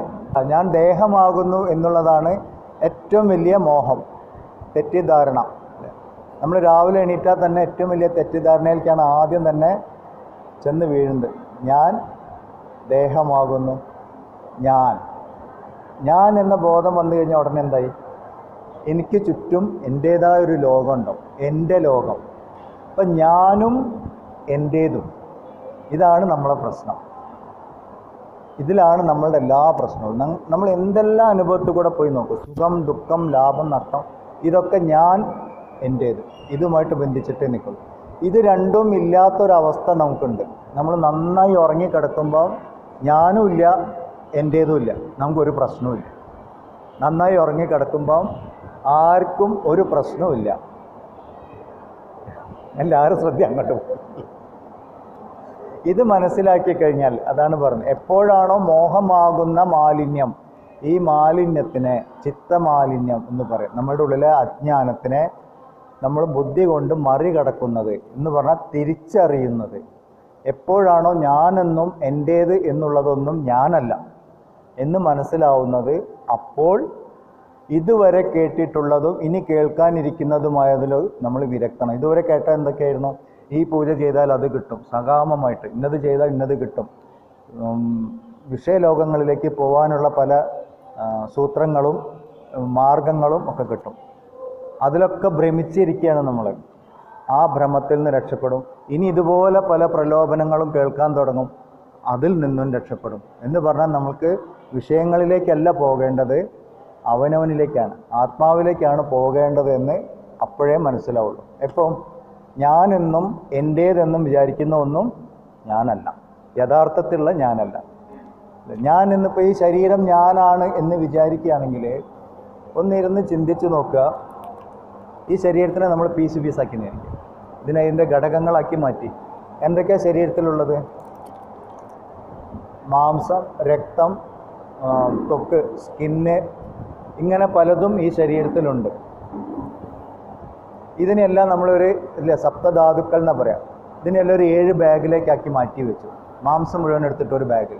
ഏറ്റവും വലിയ മോഹം, തെറ്റിദ്ധാരണ. നമ്മൾ രാവിലെ എണീറ്റാൽ തന്നെ ഏറ്റവും വലിയ തെറ്റിദ്ധാരണയിലേക്കാണ് ആദ്യം തന്നെ ചെന്ന് വീഴുന്നത്. ഞാൻ ദേഹമാകുന്നു, ഞാൻ എന്ന ബോധം വന്നു കഴിഞ്ഞാൽ ഉടനെ എന്തായി? എനിക്ക് ചുറ്റും എൻ്റേതായൊരു ലോകമുണ്ടാവും, എൻ്റെ ലോകം. അപ്പം ഞാനും എൻ്റേതും, ഇതാണ് നമ്മളെ പ്രശ്നം. ഇതിലാണ് നമ്മളുടെ എല്ലാ പ്രശ്നവും. നമ്മൾ എന്തെല്ലാം അനുഭവത്തിൽ കൂടെ പോയി നോക്കും, സുഖം ദുഃഖം ലാഭം നഷ്ടം, ഇതൊക്കെ ഞാൻ എൻ്റേത്, ഇതുമായിട്ട് ബന്ധിച്ചിട്ട് നിൽക്കും. ഇത് രണ്ടും ഇല്ലാത്തൊരവസ്ഥ നമുക്കുണ്ട്. നമ്മൾ നന്നായി ഉറങ്ങിക്കിടക്കുമ്പോൾ ഞാനും ഇല്ല എൻ്റേതും ഇല്ല, നമുക്കൊരു പ്രശ്നവുമില്ല. നന്നായി ഉറങ്ങിക്കിടക്കുമ്പോൾ ആർക്കും ഒരു പ്രശ്നവുമില്ല. എല്ലാവരും ശ്രദ്ധ അങ്ങോട്ട് പോകും. ഇത് മനസ്സിലാക്കി കഴിഞ്ഞാൽ, അതാണ് പറഞ്ഞത്, എപ്പോഴാണോ മോഹമാകുന്ന മാലിന്യം, ഈ മാലിന്യത്തിനെ ചിത്തമാലിന്യം എന്ന് പറയും, നമ്മളുടെ ഉള്ളിലെ അജ്ഞാനത്തിനെ നമ്മൾ ബുദ്ധി കൊണ്ട് മറികടക്കുന്നത് എന്ന് പറഞ്ഞാൽ തിരിച്ചറിയുന്നത്. എപ്പോഴാണോ ഞാനെന്നും എൻ്റേത് എന്നുള്ളതൊന്നും ഞാനല്ല എന്ന് മനസ്സിലാവുന്നത്, അപ്പോൾ ഇതുവരെ കേട്ടിട്ടുള്ളതും ഇനി കേൾക്കാനിരിക്കുന്നതുമായതിൽ നമ്മൾ വിരക്തണം. ഇതുവരെ കേട്ട എന്തൊക്കെയായിരുന്നു? ഈ പൂജ ചെയ്താൽ അത് കിട്ടും, സകാമമായിട്ട് ഇന്നത് ചെയ്താൽ ഇന്നത് കിട്ടും, വിഷയലോകങ്ങളിലേക്ക് പോകാനുള്ള പല സൂത്രങ്ങളും മാർഗങ്ങളും ഒക്കെ കിട്ടും. അതിലൊക്കെ ഭ്രമിച്ചിരിക്കുകയാണ് നമ്മൾ. ആ ഭ്രമത്തിൽ നിന്ന് രക്ഷപ്പെടും. ഇനി ഇതുപോലെ പല പ്രലോഭനങ്ങളും കേൾക്കാൻ തുടങ്ങും, അതിൽ നിന്നും രക്ഷപ്പെടും. എന്ന് പറഞ്ഞാൽ നമുക്ക് വിഷയങ്ങളിലേക്കല്ല പോകേണ്ടത്, അവനവനിലേക്കാണ്, ആത്മാവിലേക്കാണ് പോകേണ്ടത് എന്ന് അപ്പോഴേ മനസ്സിലാവുള്ളൂ. എപ്പം ഞാനെന്നും എൻ്റേതെന്നും വിചാരിക്കുന്ന ഒന്നും ഞാനല്ല, യഥാർത്ഥത്തിലുള്ള ഞാനല്ല. ഞാൻ ഇന്നിപ്പോൾ ഈ ശരീരം ഞാനാണ് എന്ന് വിചാരിക്കുകയാണെങ്കിൽ ഒന്നിരുന്ന് ചിന്തിച്ച് നോക്കുക. ഈ ശരീരത്തിനെ നമ്മൾ പീസാക്കി നേരിക്കും, ഇതിനെ ഇതിൻ്റെ ഘടകങ്ങളാക്കി മാറ്റി. എന്തൊക്കെയാണ് ശരീരത്തിലുള്ളത്? മാംസം, രക്തം, ത്വക്ക്, സ്കിന്ന്, ഇങ്ങനെ പലതും ഈ ശരീരത്തിലുണ്ട്. ഇതിനെല്ലാം നമ്മളൊരു സപ്തധാതുക്കൾ എന്നാ പറയാം. ഇതിനെല്ലാം ഒരു 7 ബാഗിലേക്കാക്കി മാറ്റി വെച്ചു. മാംസം മുഴുവൻ എടുത്തിട്ട് ഒരു ബാഗിൽ,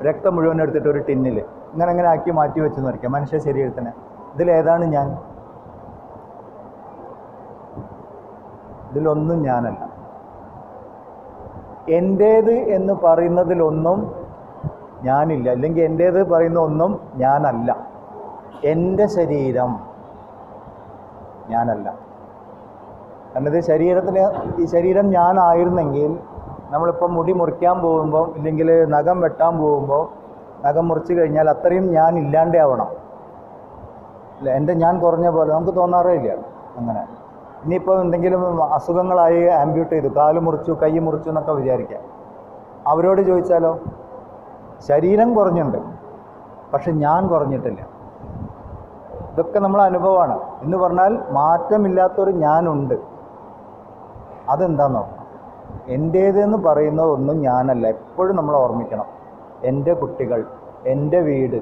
രക്തം മുഴുവൻ എടുത്തിട്ട് ഒരു ടിന്നിൽ, ഇങ്ങനെ ആക്കി മാറ്റി വെച്ചെന്ന് വരയ്ക്കാം മനുഷ്യ ശരീരത്തിന്. ഇതിലേതാണ് ഞാൻ? ഇതിലൊന്നും ഞാനല്ല. എൻ്റേത് എന്ന് പറയുന്നതിലൊന്നും ഞാനില്ല, അല്ലെങ്കിൽ എൻ്റേത് പറയുന്ന ഒന്നും ഞാനല്ല. എൻ്റെ ശരീരം ഞാനല്ല. കാരണം ഈ ശരീരം ഞാനായിരുന്നെങ്കിൽ നമ്മളിപ്പോൾ മുടി മുറിക്കാൻ പോകുമ്പോൾ, ഇല്ലെങ്കിൽ നഖം വെട്ടാൻ പോകുമ്പോൾ, നഖം മുറിച്ച് കഴിഞ്ഞാൽ അത്രയും ഞാൻ ഇല്ലാണ്ടേ ആവണം അല്ല. എൻ്റെ ഞാൻ കുറഞ്ഞ പോലെ നമുക്ക് തോന്നാറേ ഇല്ല അങ്ങനെ. ഇനിയിപ്പോൾ എന്തെങ്കിലും അസുഖങ്ങളായി ആംബ്യൂട്ട് ചെയ്തു, കാല് മുറിച്ചു, കൈ മുറിച്ചു എന്നൊക്കെ വിചാരിക്കാം. അവരോട് ചോദിച്ചാലോ, ശരീരം കുറഞ്ഞുണ്ട് പക്ഷെ ഞാൻ കുറഞ്ഞിട്ടില്ല. ഇതൊക്കെ നമ്മളെ അനുഭവമാണ്. എന്ന് പറഞ്ഞാൽ മാറ്റമില്ലാത്തൊരു ഞാനുണ്ട്. അതെന്താന്ന് നോക്കണം. എൻ്റേതെന്ന് പറയുന്നതൊന്നും ഞാനല്ല. എപ്പോഴും നമ്മൾ ഓർമ്മിക്കണം, എൻ്റെ കുട്ടികൾ, എൻ്റെ വീട്,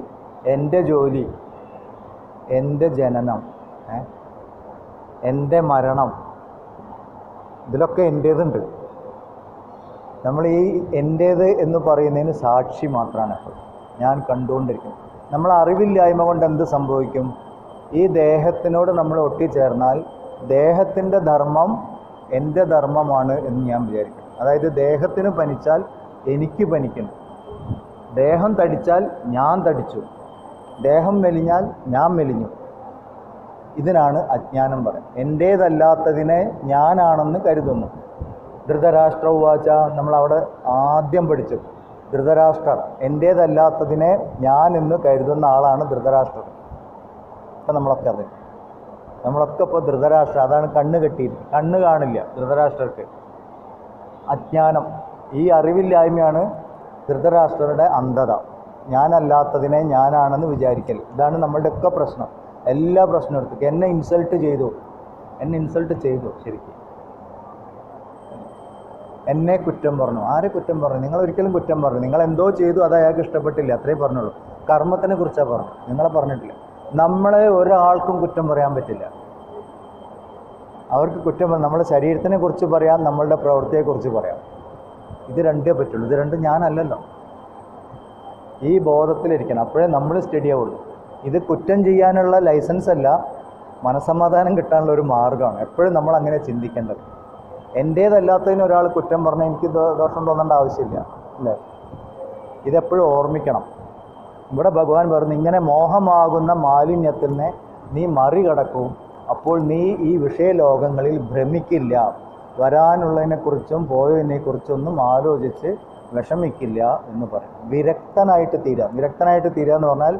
എൻ്റെ ജോലി, എൻ്റെ ജനനം, എൻ്റെ മരണം, ഇതിലൊക്കെ എൻ്റേതുണ്ട്. നമ്മൾ ഈ എൻ്റേത് എന്ന് പറയുന്നതിന് സാക്ഷി മാത്രമാണ് ഇപ്പോൾ ഞാൻ കണ്ടുകൊണ്ടിരിക്കുന്നത്. നമ്മൾ അറിവില്ലായ്മ കൊണ്ട് എന്ത് സംഭവിക്കും? ഈ ദേഹത്തിനോട് നമ്മൾ ഒട്ടിച്ചേർന്നാൽ ദേഹത്തിൻ്റെ ധർമ്മം എൻ്റെ ധർമ്മമാണ് എന്ന് ഞാൻ വിചാരിക്കും. അതായത് ദേഹത്തിന് പനിച്ചാൽ എനിക്ക് പനിക്കണം, ദേഹം തടിച്ചാൽ ഞാൻ തടിച്ചു, ദേഹം മെലിഞ്ഞാൽ ഞാൻ മെലിഞ്ഞു. ഇതിനാണ് അജ്ഞാനം പറയുന്നത്. എൻ്റേതല്ലാത്തതിനെ ഞാനാണെന്ന് കരുതുന്നു. ധൃതരാഷ്ട്ര ഉവാച നമ്മളവിടെ ആദ്യം പഠിച്ചു. ധൃതരാഷ്ട്രർ എൻ്റേതല്ലാത്തതിനെ ഞാൻ എന്ന് കരുതുന്ന ആളാണ് ധൃതരാഷ്ട്രർ. ഇപ്പം നമ്മളൊക്കെ ഇപ്പോൾ ധൃതരാഷ്ട്ര. അതാണ് കണ്ണ് കെട്ടിയിരിക്കും, കണ്ണ് കാണില്ല ധൃതരാഷ്ട്രർക്ക്. അജ്ഞാനം, ഈ അറിവില്ലായ്മയാണ് ധൃതരാഷ്ട്രരുടെ അന്ധത. ഞാനല്ലാത്തതിനെ ഞാനാണെന്ന് വിചാരിക്കൽ. ഇതാണ് നമ്മളുടെയൊക്കെ പ്രശ്നം. എല്ലാ പ്രശ്നവും എടുത്തു. എന്നെ ഇൻസൾട്ട് ചെയ്തു, ശരിക്കും എന്നെ കുറ്റം പറഞ്ഞു. ആരെ കുറ്റം പറഞ്ഞു? നിങ്ങൾ ഒരിക്കലും കുറ്റം പറഞ്ഞു. നിങ്ങൾ എന്തോ ചെയ്തു, അത് അയാൾക്ക് ഇഷ്ടപ്പെട്ടില്ല, അത്രേ പറഞ്ഞുള്ളൂ. കർമ്മത്തിനെ കുറിച്ചാണ് പറഞ്ഞു, നിങ്ങളെ പറഞ്ഞിട്ടില്ല. നമ്മളെ ഒരാൾക്കും കുറ്റം പറയാൻ പറ്റില്ല. അവർക്ക് കുറ്റം പറയാം. നമ്മുടെ ശരീരത്തിനെ കുറിച്ച് പറയാം, നമ്മളുടെ പ്രവൃത്തിയെക്കുറിച്ച് പറയാം. ഇത് രണ്ടേ പറ്റുള്ളൂ. ഇത് രണ്ടും ഞാനല്ലല്ലോ. ഈ ബോധത്തിലിരിക്കണം, അപ്പോഴേ നമ്മൾ സ്റ്റഡി ആവുള്ളൂ. ഇത് കുറ്റം ചെയ്യാനുള്ള ലൈസൻസ് അല്ല, മനസ്സമാധാനം കിട്ടാനുള്ള ഒരു മാർഗ്ഗമാണ്. എപ്പോഴും നമ്മൾ അങ്ങനെ ചിന്തിക്കേണ്ടത്. എൻ്റേതല്ലാത്തതിന് ഒരാൾ കുറ്റം പറഞ്ഞാൽ എനിക്ക് ദോഷം തോന്നേണ്ട ആവശ്യമില്ല, അല്ലേ? ഇതെപ്പോഴും ഓർമ്മിക്കണം. ഇവിടെ ഭഗവാൻ പറഞ്ഞു, ഇങ്ങനെ മോഹമാകുന്ന മാലിന്യത്തിനെ നീ മറികടക്കും, അപ്പോൾ നീ ഈ വിഷയലോകങ്ങളിൽ ഭ്രമിക്കില്ല, വരാനുള്ളതിനെക്കുറിച്ചും പോയതിനെക്കുറിച്ചൊന്നും ആലോചിച്ച് വിഷമിക്കില്ല എന്ന് പറയും. വിരക്തനായിട്ട് തീരുക എന്ന് പറഞ്ഞാൽ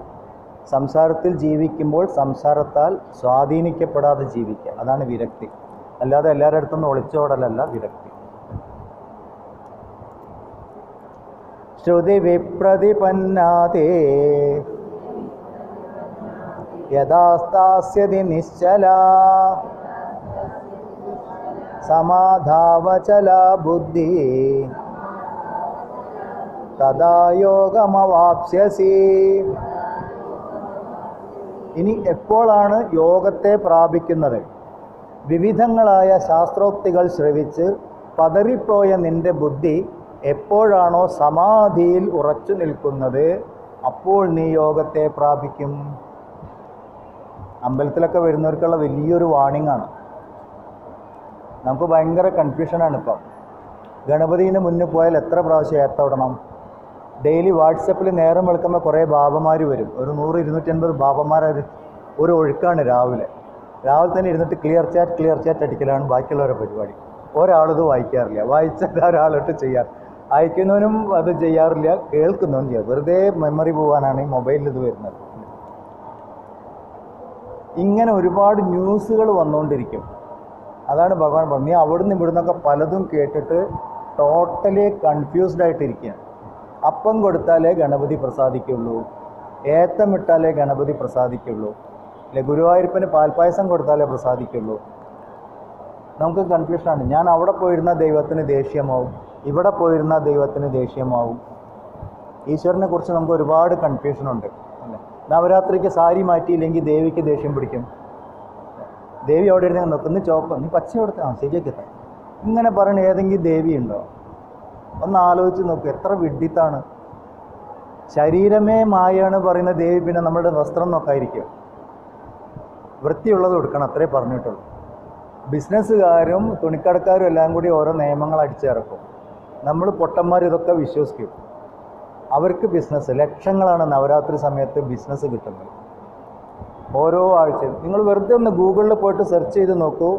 സംസാരത്തിൽ ജീവിക്കുമ്പോൾ സംസാരത്താൽ സ്വാധീനിക്കപ്പെടാതെ ജീവിക്കുക. അതാണ് വിരക്തി. അല്ലാതെ എല്ലാവരുടെ അടുത്തൊന്നും ഒളിച്ചോടലല്ല വിരക്തി. ശ്രുതി വിപ്രതിപന്നാതേ യഥാസ്ഥാസ്യതി നിശ്ചല സമാധാവചല ബുദ്ധി തദാ യോഗമവാപ്സ്യസി. ഇനി എപ്പോഴാണ് യോഗത്തെ പ്രാപിക്കുന്നത്? വിവിധങ്ങളായ ശാസ്ത്രോക്തികൾ ശ്രവിച്ച് പതറിപ്പോയ നിന്റെ ബുദ്ധി എപ്പോഴാണോ സമാധിയിൽ ഉറച്ചു നിൽക്കുന്നത്, അപ്പോൾ നീ യോഗത്തെ പ്രാപിക്കും. അമ്പലത്തിലൊക്കെ വരുന്നവർക്കുള്ള വലിയൊരു വാണിംഗാണ്. നമുക്ക് ഭയങ്കര കൺഫ്യൂഷനാണ് ഇപ്പം. ഗണപതിന് മുന്നിൽ പോയാൽ എത്ര പ്രാവശ്യം ഏത്തവിടണം? ഡെയിലി വാട്സപ്പിൽ നേരം വെളുക്കുമ്പോൾ കുറേ ബാബമാർ വരും. ഒരു 100-250 ബാബമാർ ഒരു ഒഴുക്കാണ് രാവിലെ തന്നെ ഇരുന്നിട്ട് ക്ലിയർ ചാറ്റ് അടിക്കലാണ് ബാക്കിയുള്ളവരുടെ പരിപാടി. ഒരാളിത് വായിക്കാറില്ല, വായിച്ചാൽ ഒരാളിട്ട് ചെയ്യാറ്. അയക്കുന്നവനും അത് ചെയ്യാറില്ല, കേൾക്കുന്നവനും ചെയ്യാറ്. വെറുതെ മെമ്മറി പോകാനാണ് ഈ മൊബൈലിൽ ഇത് വരുന്നത്. ഇങ്ങനെ ഒരുപാട് ന്യൂസുകൾ വന്നുകൊണ്ടിരിക്കും. അതാണ് ഭഗവാൻ പറഞ്ഞത്, നീ അവിടുന്ന് ഇവിടുന്നൊക്കെ പലതും കേട്ടിട്ട് ടോട്ടലി കൺഫ്യൂസ്ഡ് ആയിട്ടിരിക്കുകയാണ്. അപ്പം കൊടുത്താലേ ഗണപതി പ്രസാദിക്കുള്ളൂ, ഏത്തമിട്ടാലേ ഗണപതി പ്രസാദിക്കുള്ളൂ, അല്ലെ ഗുരുവായൂരപ്പന് പാൽപ്പായസം കൊടുത്താലേ പ്രസാദിക്കുള്ളൂ. നമുക്ക് കൺഫ്യൂഷനാണ്. ഞാൻ അവിടെ പോയിരുന്ന ദൈവത്തിന് ദേഷ്യമാവും, ഇവിടെ പോയിരുന്ന ദൈവത്തിന് ദേഷ്യമാവും. ഈശ്വരനെ കുറിച്ച് നമുക്ക് ഒരുപാട് കൺഫ്യൂഷനുണ്ട്, അല്ലേ? നവരാത്രിക്ക് സാരി മാറ്റിയില്ലെങ്കിൽ ദേവിക്ക് ദേഷ്യം പിടിക്കും. ദേവി അവിടെ ഇരുന്ന് നോക്കുന്നു, ചോപ്പ് നീ പച്ച കൊടുത്ത ശരിയാക്കി. ഇങ്ങനെ പറയണ ഏതെങ്കിലും ദേവി ഉണ്ടോ? ഒന്ന് ആലോചിച്ച് നോക്കുക, എത്ര വിഡ്ഢിത്താണ്. ശരീരമേ മായാണ് പറയുന്ന ദേവി പിന്നെ നമ്മുടെ വസ്ത്രം നോക്കാതിരിക്കും. വൃത്തിയുള്ളത് കൊടുക്കണം, അത്രേ പറഞ്ഞിട്ടുള്ളൂ. ബിസിനസ്സുകാരും തുണിക്കടക്കാരും എല്ലാം കൂടി ഓരോ നിയമങ്ങൾ അടിച്ചിറക്കും. നമ്മൾ പൊട്ടന്മാർ ഇതൊക്കെ വിശ്വസിക്കും. അവർക്ക് ബിസിനസ് ലക്ഷങ്ങളാണ് നവരാത്രി സമയത്ത് ബിസിനസ് കിട്ടുന്നത്. ഓരോ ആഴ്ചയും നിങ്ങൾ വെറുതെ ഒന്ന് ഗൂഗിളിൽ പോയിട്ട് സെർച്ച് ചെയ്ത് നോക്കൂ.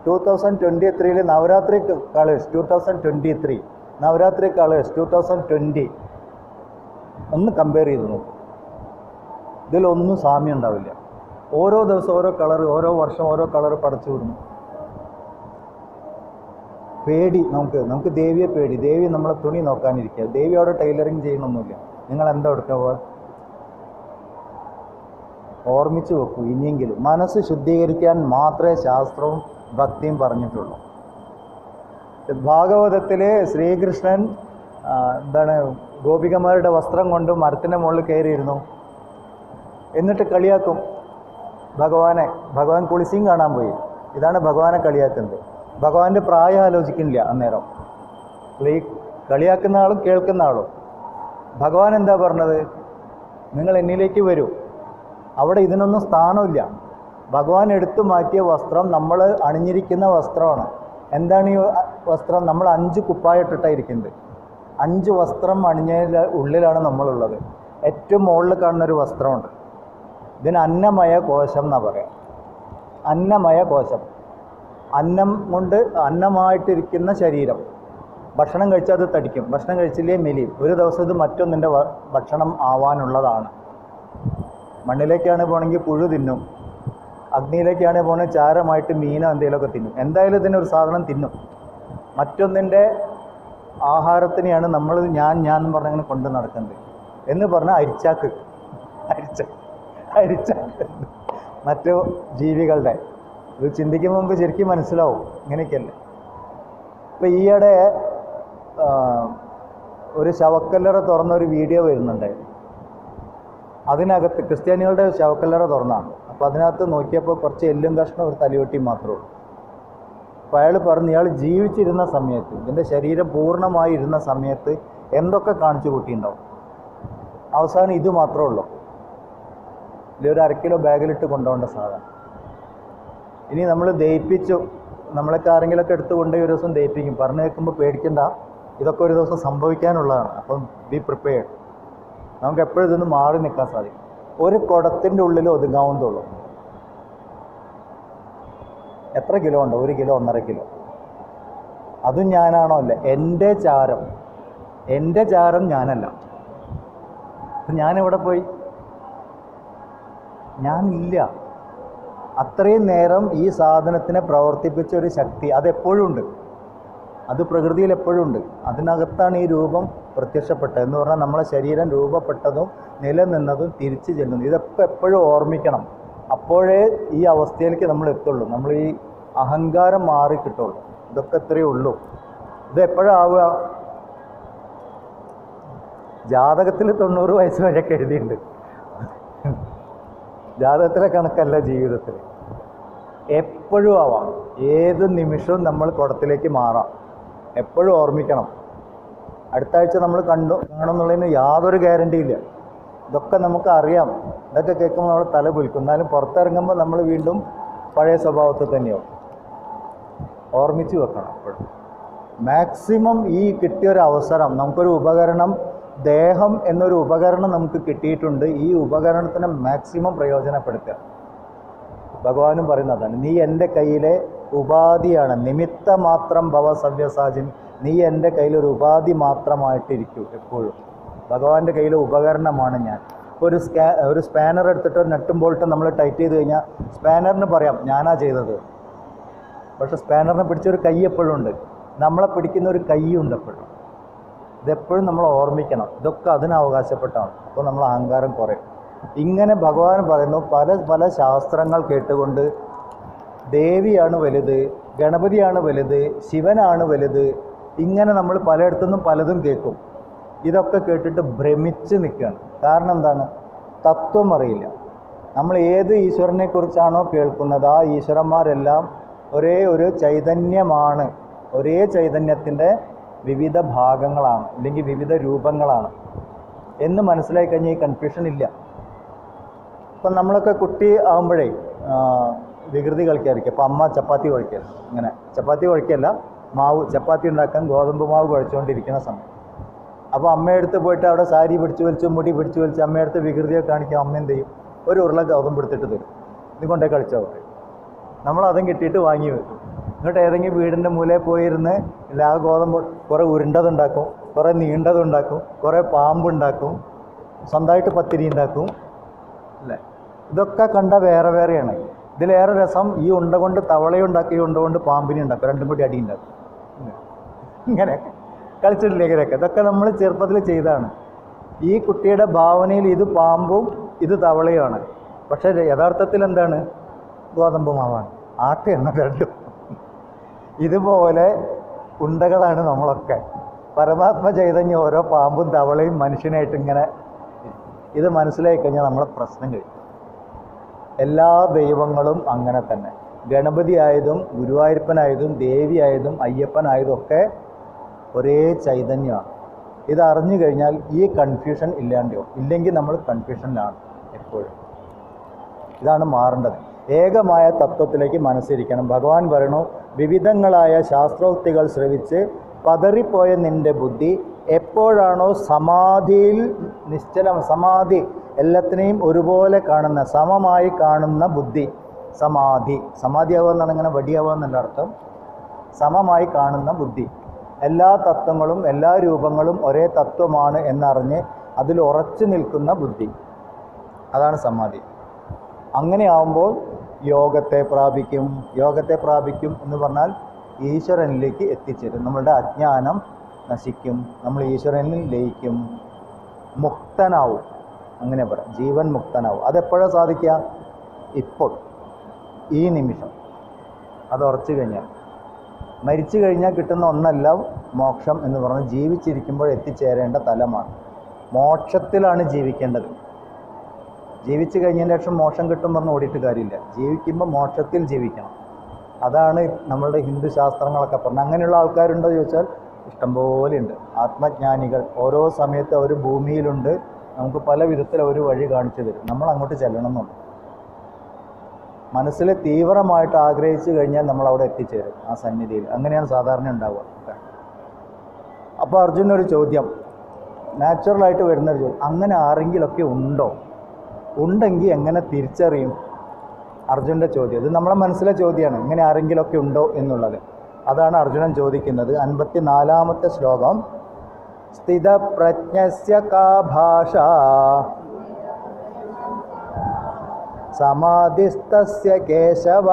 2023 നവരാത്രി കളേഴ്സ് 2023, നവരാത്രി കളേഴ്സ് 2020 ഒന്ന് കമ്പയർ ചെയ്ത് നോക്കൂ. ഇതിലൊന്നും സാമ്യം ഉണ്ടാവില്ല. ഓരോ ദിവസം ഓരോ കളർ, ഓരോ വർഷം ഓരോ കളർ പടച്ചു വിടുന്നു. പേടി, നമുക്ക് ദേവിയെ പേടി. ദേവി നമ്മളെ തുണി നോക്കാനിരിക്കുക. ദേവി അവിടെ ടൈലറിങ് ചെയ്യണമൊന്നുമില്ല. നിങ്ങൾ എന്താ എടുക്കുക? ഓർമ്മിച്ച് വെക്കൂ. ഇനിയെങ്കിലും മനസ്സ് ശുദ്ധീകരിക്കാൻ മാത്രമേ ശാസ്ത്രവും ഭക്തിയും പറഞ്ഞിട്ടുള്ളൂ. ഭാഗവതത്തിൽ ശ്രീകൃഷ്ണൻ എന്താണ് ഗോപികമാരുടെ വസ്ത്രം കൊണ്ട് മരത്തിൻ്റെ മുകളിൽ കയറിയിരുന്നു. എന്നിട്ട് കളിയാക്കും ഭഗവാനെ. ഭഗവാൻ കുളിസിയും കാണാൻ പോയി. ഇതാണ് ഭഗവാനെ കളിയാക്കുന്നത്. ഭഗവാന്റെ പ്രായം ആലോചിക്കുന്നില്ല അന്നേരം. കളിയാക്കുന്ന ആളും കേൾക്കുന്ന ആളും. ഭഗവാൻ എന്താ പറഞ്ഞത്? നിങ്ങൾ എന്നിലേക്ക് വരൂ. അവിടെ ഇതിനൊന്നും സ്ഥാനമില്ല. ഭഗവാൻ എടുത്തു മാറ്റിയ വസ്ത്രം നമ്മൾ അണിഞ്ഞിരിക്കുന്ന വസ്ത്രമാണ്. എന്താണ് ഈ വസ്ത്രം? നമ്മൾ 5 കുപ്പായിട്ടിട്ടായിരിക്കുന്നത്. 5 വസ്ത്രം അണിഞ്ഞ ഉള്ളിലാണ് നമ്മളുള്ളത്. ഏറ്റവും മുകളിൽ കാണുന്നൊരു വസ്ത്രമുണ്ട്. ഇതിന് അന്നമയ കോശം എന്നാണ് പറയാം. അന്നമയ കോശം. അന്നം കൊണ്ട് അന്നമായിട്ടിരിക്കുന്ന ശരീരം. ഭക്ഷണം കഴിച്ചാൽ അത് തടിക്കും, ഭക്ഷണം കഴിച്ചില്ലേ മെലിയും. ഒരു ദിവസം ഇത് മറ്റൊന്നിൻ്റെ ഭക്ഷണം ആവാനുള്ളതാണ്. മണ്ണിലേക്കാണ് പോകണമെങ്കിൽ പുഴു തിന്നും, അഗ്നിയിലേക്കാണ് പോകണമെങ്കിൽ ചാരമായിട്ട് മീനോ എന്തെങ്കിലുമൊക്കെ തിന്നും. എന്തായാലും ഇതിനൊരു സാധനം തിന്നും. മറ്റൊന്നിൻ്റെ ആഹാരത്തിനെയാണ് നമ്മൾ ഞാൻ എന്ന് പറഞ്ഞങ്ങനെ കൊണ്ട് നടക്കുന്നത്. എന്ന് പറഞ്ഞാൽ അരിച്ചാക്ക് മറ്റു ജീവികളുടെ ഇത് ചിന്തിക്കുമ്പോൾ നമുക്ക് ശരിക്കും മനസ്സിലാവും ഇങ്ങനെയൊക്കെയല്ലേ. ഇപ്പോൾ ഈയിടെ ഒരു ശവക്കല്ലറ തുറന്നൊരു വീഡിയോ വരുന്നുണ്ട്. അതിനകത്ത് ക്രിസ്ത്യാനികളുടെ ശവക്കല്ലറ തുറന്നാണ്. അപ്പോൾ അതിനകത്ത് നോക്കിയപ്പോൾ കുറച്ച് എല്ലും കഷ്ണം ഒരു തലയോട്ടി മാത്രമേ ഉള്ളൂ. അപ്പോൾ അയാൾ പറഞ്ഞു, ഇയാൾ ജീവിച്ചിരുന്ന സമയത്ത്, ഇതിൻ്റെ ശരീരം പൂർണ്ണമായി ഇരുന്ന സമയത്ത് എന്തൊക്കെ കാണിച്ചു കൂട്ടിയിട്ടുണ്ടാവും. അവസാനം ഇത് മാത്രമേ ഉള്ളൂ. ഇതിലൊരു 1/2 കിലോ ബാഗിലിട്ട് കൊണ്ടുപോകേണ്ട സാധനം. ഇനി നമ്മൾ ദഹിപ്പിച്ചു, നമ്മളൊക്കെ ആരെങ്കിലുമൊക്കെ എടുത്ത് കൊണ്ടുപോയി ഒരു ദിവസം ദഹിപ്പിക്കും. പറഞ്ഞു കേൾക്കുമ്പോൾ പേടിക്കണ്ട, ഇതൊക്കെ ഒരു ദിവസം സംഭവിക്കാനുള്ളതാണ്. അപ്പം ബി പ്രിപ്പയർഡ്. നമുക്ക് എപ്പോഴും ഇതൊന്ന് മാറി നിൽക്കാൻ സാധിക്കും. ഒരു കുടത്തിൻ്റെ ഉള്ളിൽ ഒതുങ്ങാവുന്നതുള്ളൂ. എത്ര കിലോ ഉണ്ടോ? 1 കിലോ 1.5 കിലോ. അതും ഞാനാണോ? അല്ല, എൻ്റെ ചാരം ഞാനല്ല. അപ്പം ഞാനെവിടെ പോയി? ഞാനില്ല. അത്രയും നേരം ഈ സാധനത്തിനെ പ്രവർത്തിപ്പിച്ച ഒരു ശക്തി അതെപ്പോഴും ഉണ്ട്. അത് പ്രകൃതിയിൽ എപ്പോഴും ഉണ്ട്. അതിനകത്താണ് ഈ രൂപം പ്രത്യക്ഷപ്പെട്ടത്. എന്ന് പറഞ്ഞാൽ നമ്മളെ ശരീരം രൂപപ്പെട്ടതും നിലനിന്നതും തിരിച്ചു ചെല്ലുന്നു. ഇതൊക്കെ എപ്പോഴും ഓർമ്മിക്കണം. അപ്പോഴേ ഈ അവസ്ഥയിലേക്ക് നമ്മൾ എത്തുള്ളൂ. നമ്മൾ ഈ അഹങ്കാരം മാറി കിട്ടുള്ളൂ. ഇതൊക്കെ ഇത്രയേ ഉള്ളൂ. ഇത് എപ്പോഴാവുക? ജാതകത്തിൽ 90 വയസ്സ് വരെയൊക്കെ എഴുതിയിട്ടുണ്ട്. ജാതകത്തിലെ കണക്കല്ല ജീവിതത്തിൽ. എപ്പോഴും ആവാം. ഏത് നിമിഷവും നമ്മൾ കുടത്തിലേക്ക് മാറാം. എപ്പോഴും ഓർമ്മിക്കണം. അടുത്ത ആഴ്ച നമ്മൾ കാണുമെന്നുള്ളതിന് യാതൊരു ഗ്യാരണ്ടി ഇല്ല. ഇതൊക്കെ നമുക്ക് അറിയാം. ഇതൊക്കെ കേൾക്കുമ്പോൾ നമ്മൾ തല കുലിക്കും. എന്നാലും പുറത്തിറങ്ങുമ്പോൾ നമ്മൾ വീണ്ടും പഴയ സ്വഭാവത്തിൽ തന്നെയാവും. ഓർമ്മിച്ച് വെക്കണം എപ്പോഴും. മാക്സിമം ഈ കിട്ടിയൊരു അവസരം, നമുക്കൊരു ഉപകരണം, ദേഹം എന്നൊരു ഉപകരണം നമുക്ക് കിട്ടിയിട്ടുണ്ട്. ഈ ഉപകരണത്തിനെ മാക്സിമം പ്രയോജനപ്പെടുത്തുക. ഭഗവാനും പറയുന്നതാണ്, നീ എൻ്റെ കയ്യിലെ ഉപാധിയാണ്. നിമിത്ത മാത്രം ഭവ സവ്യസാചിൻ. നീ എൻ്റെ കയ്യിലൊരു ഉപാധി മാത്രമായിട്ടിരിക്കൂ എപ്പോഴും. ഭഗവാന്റെ കയ്യിലെ ഉപകരണമാണ് ഞാൻ. ഒരു സ്പാനർ എടുത്തിട്ട് ഒരു നട്ടും ബോൾട്ടും നമ്മൾ ടൈറ്റ് ചെയ്ത് കഴിഞ്ഞാൽ സ്പാനറിന് പറയാം ഞാനാ ചെയ്തത്. പക്ഷെ സ്പാനറിനെ പിടിച്ചൊരു കൈ എപ്പോഴും ഉണ്ട്. നമ്മളെ പിടിക്കുന്ന ഒരു കൈയുണ്ട് എപ്പോഴും. ഇതെപ്പോഴും നമ്മൾ ഓർമ്മിക്കണം. ഇതൊക്കെ അതിന് അവകാശപ്പെട്ടാണ്. അപ്പോൾ നമ്മൾ അഹങ്കാരം കുറയും. ഇങ്ങനെ ഭഗവാൻ പറയുന്നു, പല ശാസ്ത്രങ്ങൾ കേട്ടുകൊണ്ട് ദേവിയാണ് വലുത്, ഗണപതിയാണ് വലുത്, ശിവനാണ് വലുത്, ഇങ്ങനെ നമ്മൾ പലയിടത്തുനിന്നും പലതും കേൾക്കും. ഇതൊക്കെ കേട്ടിട്ട് ഭ്രമിച്ച് നിൽക്കുകയാണ്. കാരണം എന്താണ്? തത്വം അറിയില്ല. നമ്മൾ ഏത് ഈശ്വരനെക്കുറിച്ചാണോ കേൾക്കുന്നത് ആ ഈശ്വരന്മാരെല്ലാം ഒരേ ഒരു ചൈതന്യമാണ്. ഒരേ ചൈതന്യത്തിൻ്റെ വിവിധ ഭാഗങ്ങളാണ്, അല്ലെങ്കിൽ വിവിധ രൂപങ്ങളാണ് എന്ന് മനസ്സിലാക്കി കഴിഞ്ഞാൽ ഈ കൺഫ്യൂഷൻ ഇല്ല. ഇപ്പം നമ്മളൊക്കെ കുട്ടി ആകുമ്പോഴേ വികൃതി കളിക്കാതിരിക്കും. അപ്പോൾ അമ്മ ചപ്പാത്തി കുഴയ്ക്കുക, ഇങ്ങനെ ചപ്പാത്തി കുഴയ്ക്കല്ല, ചപ്പാത്തി ഉണ്ടാക്കാൻ ഗോതമ്പ് മാവ് കുഴച്ചുകൊണ്ടിരിക്കുന്ന സമയം. അപ്പോൾ അമ്മയെടുത്ത് പോയിട്ട് അവിടെ സാരി പിടിച്ച് വലിച്ച്, മുടി പിടിച്ച് വലിച്ച് അമ്മയെടുത്ത് വികൃതിയൊക്കെ കാണിക്കും. അമ്മ എന്ത് ചെയ്യും? ഒരു ഉരുള ഗോതമ്പ് എടുത്തിട്ട് തരും, ഇത് കൊണ്ടേ കളിച്ചാൽ പറയും. നമ്മളതും കിട്ടിയിട്ട് വാങ്ങി വെക്കും. എന്നിട്ട് ഏതെങ്കിലും വീടിൻ്റെ മൂലയിൽ പോയിരുന്ന് എല്ലാ ഗോതമ്പ് കുറേ ഉരുണ്ടതുണ്ടാക്കും, കുറേ നീണ്ടതുണ്ടാക്കും, കുറേ പാമ്പുണ്ടാക്കും, സ്വന്തമായിട്ട് പത്തിരി ഉണ്ടാക്കും അല്ലേ. ഇതൊക്കെ കണ്ട വേറെ വേറെയാണ്. ഇതിലേറെ രസം ഈ ഉണ്ട കൊണ്ട് തവളയുണ്ടാക്കി, ഈ ഉണ്ട കൊണ്ട് പാമ്പിനെ ഉണ്ടാക്കും, രണ്ടും കൂടി അടി ഉണ്ടാക്കും. ഇങ്ങനെ കളിച്ചിട്ടില്ലേ? ഇങ്ങനെയൊക്കെ ഇതൊക്കെ നമ്മൾ ചെറുപ്പത്തിൽ ചെയ്തതാണ്. ഈ കുട്ടിയുടെ ഭാവനയിൽ ഇത് പാമ്പും ഇത് തവളയുമാണ്. പക്ഷേ യഥാർത്ഥത്തിൽ എന്താണ്? ഗോതമ്പ് മാവാണ്, ആട്ടയാണ് രണ്ടും. ഇതുപോലെ ഉണ്ടകളാണ് നമ്മളൊക്കെ. പരമാത്മ ചൈതന്യം ഓരോ പാമ്പും തവളയും മനുഷ്യനായിട്ട് ഇങ്ങനെ. ഇത് മനസ്സിലാക്കി കഴിഞ്ഞാൽ നമ്മളെ പ്രശ്നം കഴിയും. എല്ലാ ദൈവങ്ങളും അങ്ങനെ തന്നെ. ഗണപതി ആയതും ഗുരുവായൂരപ്പനായതും ദേവിയായതും അയ്യപ്പനായതും ഒക്കെ ഒരേ ചൈതന്യമാണ്. ഇത് അറിഞ്ഞു കഴിഞ്ഞാൽ ഈ കൺഫ്യൂഷൻ ഇല്ലാണ്ടോ. ഇല്ലെങ്കിൽ നമ്മൾ കൺഫ്യൂഷനിലാണ് എപ്പോഴും. ഇതാണ് മാറേണ്ടത്. ഏകമായ തത്വത്തിലേക്ക് മനസ്സിരിക്കണം. ഭഗവാൻ പറയണു, വിവിധങ്ങളായ ശാസ്ത്രോക്തികൾ ശ്രവിച്ച് പതറിപ്പോയ നിൻ്റെ ബുദ്ധി എപ്പോഴാണോ സമാധിയിൽ സമാധി, എല്ലാത്തിനെയും ഒരുപോലെ കാണുന്ന, സമമായി കാണുന്ന ബുദ്ധി, സമാധിയാവുക എന്നാണ്, ഇങ്ങനെ വടിയാവുക എന്നല്ല അർത്ഥം. സമമായി കാണുന്ന ബുദ്ധി, എല്ലാ തത്വങ്ങളും എല്ലാ രൂപങ്ങളും ഒരേ തത്വമാണ് എന്നറിഞ്ഞ് അതിൽ ഉറച്ചു നിൽക്കുന്ന ബുദ്ധി, അതാണ് സമാധി. അങ്ങനെയാവുമ്പോൾ യോഗത്തെ പ്രാപിക്കും എന്ന് പറഞ്ഞാൽ ഈശ്വരനിലേക്ക് എത്തിച്ചേരും. നമ്മളുടെ അജ്ഞാനം നശിക്കും, നമ്മൾ ഈശ്വരനിൽ ലയിക്കും, മുക്തനാവും. അങ്ങനെ പറയാം, ജീവൻ മുക്തനാവും. അതെപ്പോഴാണ് സാധിക്കുക? ഇപ്പോൾ, ഈ നിമിഷം. അത് ഉറച്ചു കഴിഞ്ഞാൽ. മരിച്ചു കഴിഞ്ഞാൽ കിട്ടുന്ന ഒന്നല്ല മോക്ഷം എന്ന് പറഞ്ഞാൽ ജീവിച്ചിരിക്കുമ്പോൾ എത്തിച്ചേരേണ്ട തലമാണ്. മോക്ഷത്തിലാണ് ജീവിക്കേണ്ടത്. ജീവിച്ചു കഴിഞ്ഞതിന് ശേഷം മോക്ഷം കിട്ടും പറഞ്ഞ് ഓടിയിട്ട് കാര്യമില്ല. ജീവിക്കുമ്പോൾ മോക്ഷത്തിൽ ജീവിക്കണം. അതാണ് നമ്മളുടെ ഹിന്ദു ശാസ്ത്രങ്ങളൊക്കെ പറഞ്ഞത്. അങ്ങനെയുള്ള ആൾക്കാരുണ്ടോ ചോദിച്ചാൽ ഇഷ്ടംപോലെ ഉണ്ട്. ആത്മജ്ഞാനികൾ ഓരോ സമയത്ത് അവർ ഭൂമിയിലുണ്ട്. നമുക്ക് പല വിധത്തിൽ അവർ വഴി കാണിച്ചു തരും. നമ്മൾ അങ്ങോട്ട് ചെല്ലണം എന്നുണ്ട്. മനസ്സിൽ തീവ്രമായിട്ട് ആഗ്രഹിച്ചു കഴിഞ്ഞാൽ നമ്മൾ അവിടെ എത്തിച്ചേരും, ആ സന്നിധിയിൽ. അങ്ങനെയാണ് സാധാരണ ഉണ്ടാവുക. അപ്പോൾ അർജുനൊരു ചോദ്യം, നാച്ചുറലായിട്ട് വരുന്നൊരു ചോദ്യം, അങ്ങനെ ആരെങ്കിലൊക്കെ ഉണ്ടോ? ഉണ്ടെങ്കിൽ എങ്ങനെ തിരിച്ചറിയും? അർജുനൻ്റെ ചോദ്യം. ഇത് നമ്മളെ മനസ്സിലെ ചോദ്യമാണ്, ഇങ്ങനെ ആരെങ്കിലൊക്കെ ഉണ്ടോ എന്നുള്ളത്. അതാണ് അർജുനൻ ചോദിക്കുന്നത്. 54-ാമത്തെ ശ്ലോകം. സ്ഥിതപ്രജ്ഞസ്യ കാ ഭാഷ സമാധിസ്തസ്യ കേശവ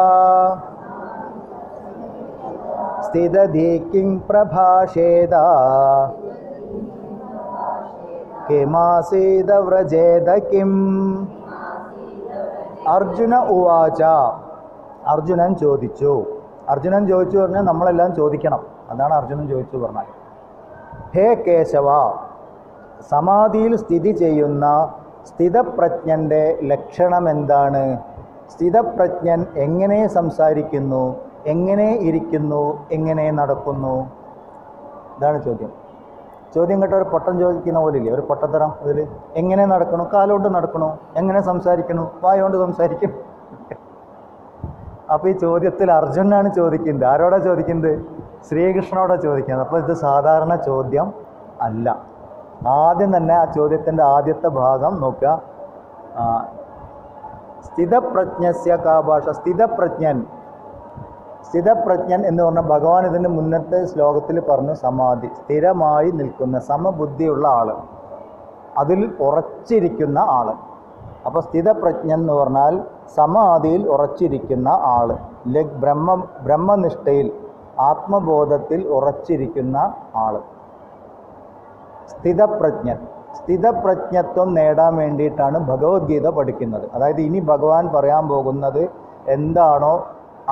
സ്ഥിതധീ കിം പ്രഭാഷേത കിമാസീത വ്രജേത കിം. അർജുന ഉവാച. അർജുനൻ ചോദിച്ചു പറഞ്ഞാൽ നമ്മളെല്ലാം ചോദിക്കണം. അതാണ് അർജുനൻ ചോദിച്ചു പറഞ്ഞാൽ. ഹേ കേശവ, സമാധിയിൽ സ്ഥിതി ചെയ്യുന്ന സ്ഥിതപ്രജ്ഞൻ്റെ ലക്ഷണം എന്താണ്? സ്ഥിതപ്രജ്ഞൻ എങ്ങനെ സംസാരിക്കുന്നു, എങ്ങനെ ഇരിക്കുന്നു, എങ്ങനെ നടക്കുന്നു? ഇതാണ് ചോദ്യം. ചോദ്യം കേട്ട ഒരു പൊട്ടൻ ചോദിക്കുന്ന പോലില്ലേ, ഒരു പൊട്ടത്തരം. അതിൽ എങ്ങനെ നടക്കണു? കാലുകൊണ്ട് നടക്കണു. എങ്ങനെ സംസാരിക്കണു? വായുകൊണ്ട് സംസാരിക്കണം. അപ്പോൾ ഈ ചോദ്യത്തിൽ അർജുനാണ് ചോദിക്കുന്നത്. ആരോടാ ചോദിക്കുന്നത്? ശ്രീകൃഷ്ണനോടാ ചോദിക്കുന്നത്. അപ്പോൾ ഇത് സാധാരണ ചോദ്യം അല്ല. ആദ്യം തന്നെ ആ ചോദ്യത്തിൻ്റെ ആദ്യത്തെ ഭാഗം നോക്കുക. സ്ഥിതപ്രജ്ഞസ്യ കാ ഭാഷ. സ്ഥിതപ്രജ്ഞൻ എന്ന് പറഞ്ഞാൽ ഭഗവാൻ ഇതിൻ്റെ മുന്നത്തെ ശ്ലോകത്തിൽ പറഞ്ഞു, സമാധി, സ്ഥിരമായി നിൽക്കുന്ന സമബുദ്ധിയുള്ള ആൾ, അതിൽ ഉറച്ചിരിക്കുന്ന ആൾ. അപ്പോൾ സ്ഥിതപ്രജ്ഞൻ എന്ന് പറഞ്ഞാൽ സമാധിയിൽ ഉറച്ചിരിക്കുന്ന ആൾ, ബ്രഹ്മനിഷ്ഠയിൽ ആത്മബോധത്തിൽ ഉറച്ചിരിക്കുന്ന ആൾ. സ്ഥിതപ്രജ്ഞത്വം നേടാൻ വേണ്ടിയിട്ടാണ് ഭഗവത്ഗീത പഠിക്കുന്നത്. അതായത് ഇനി ഭഗവാൻ പറയാൻ പോകുന്നത് എന്താണോ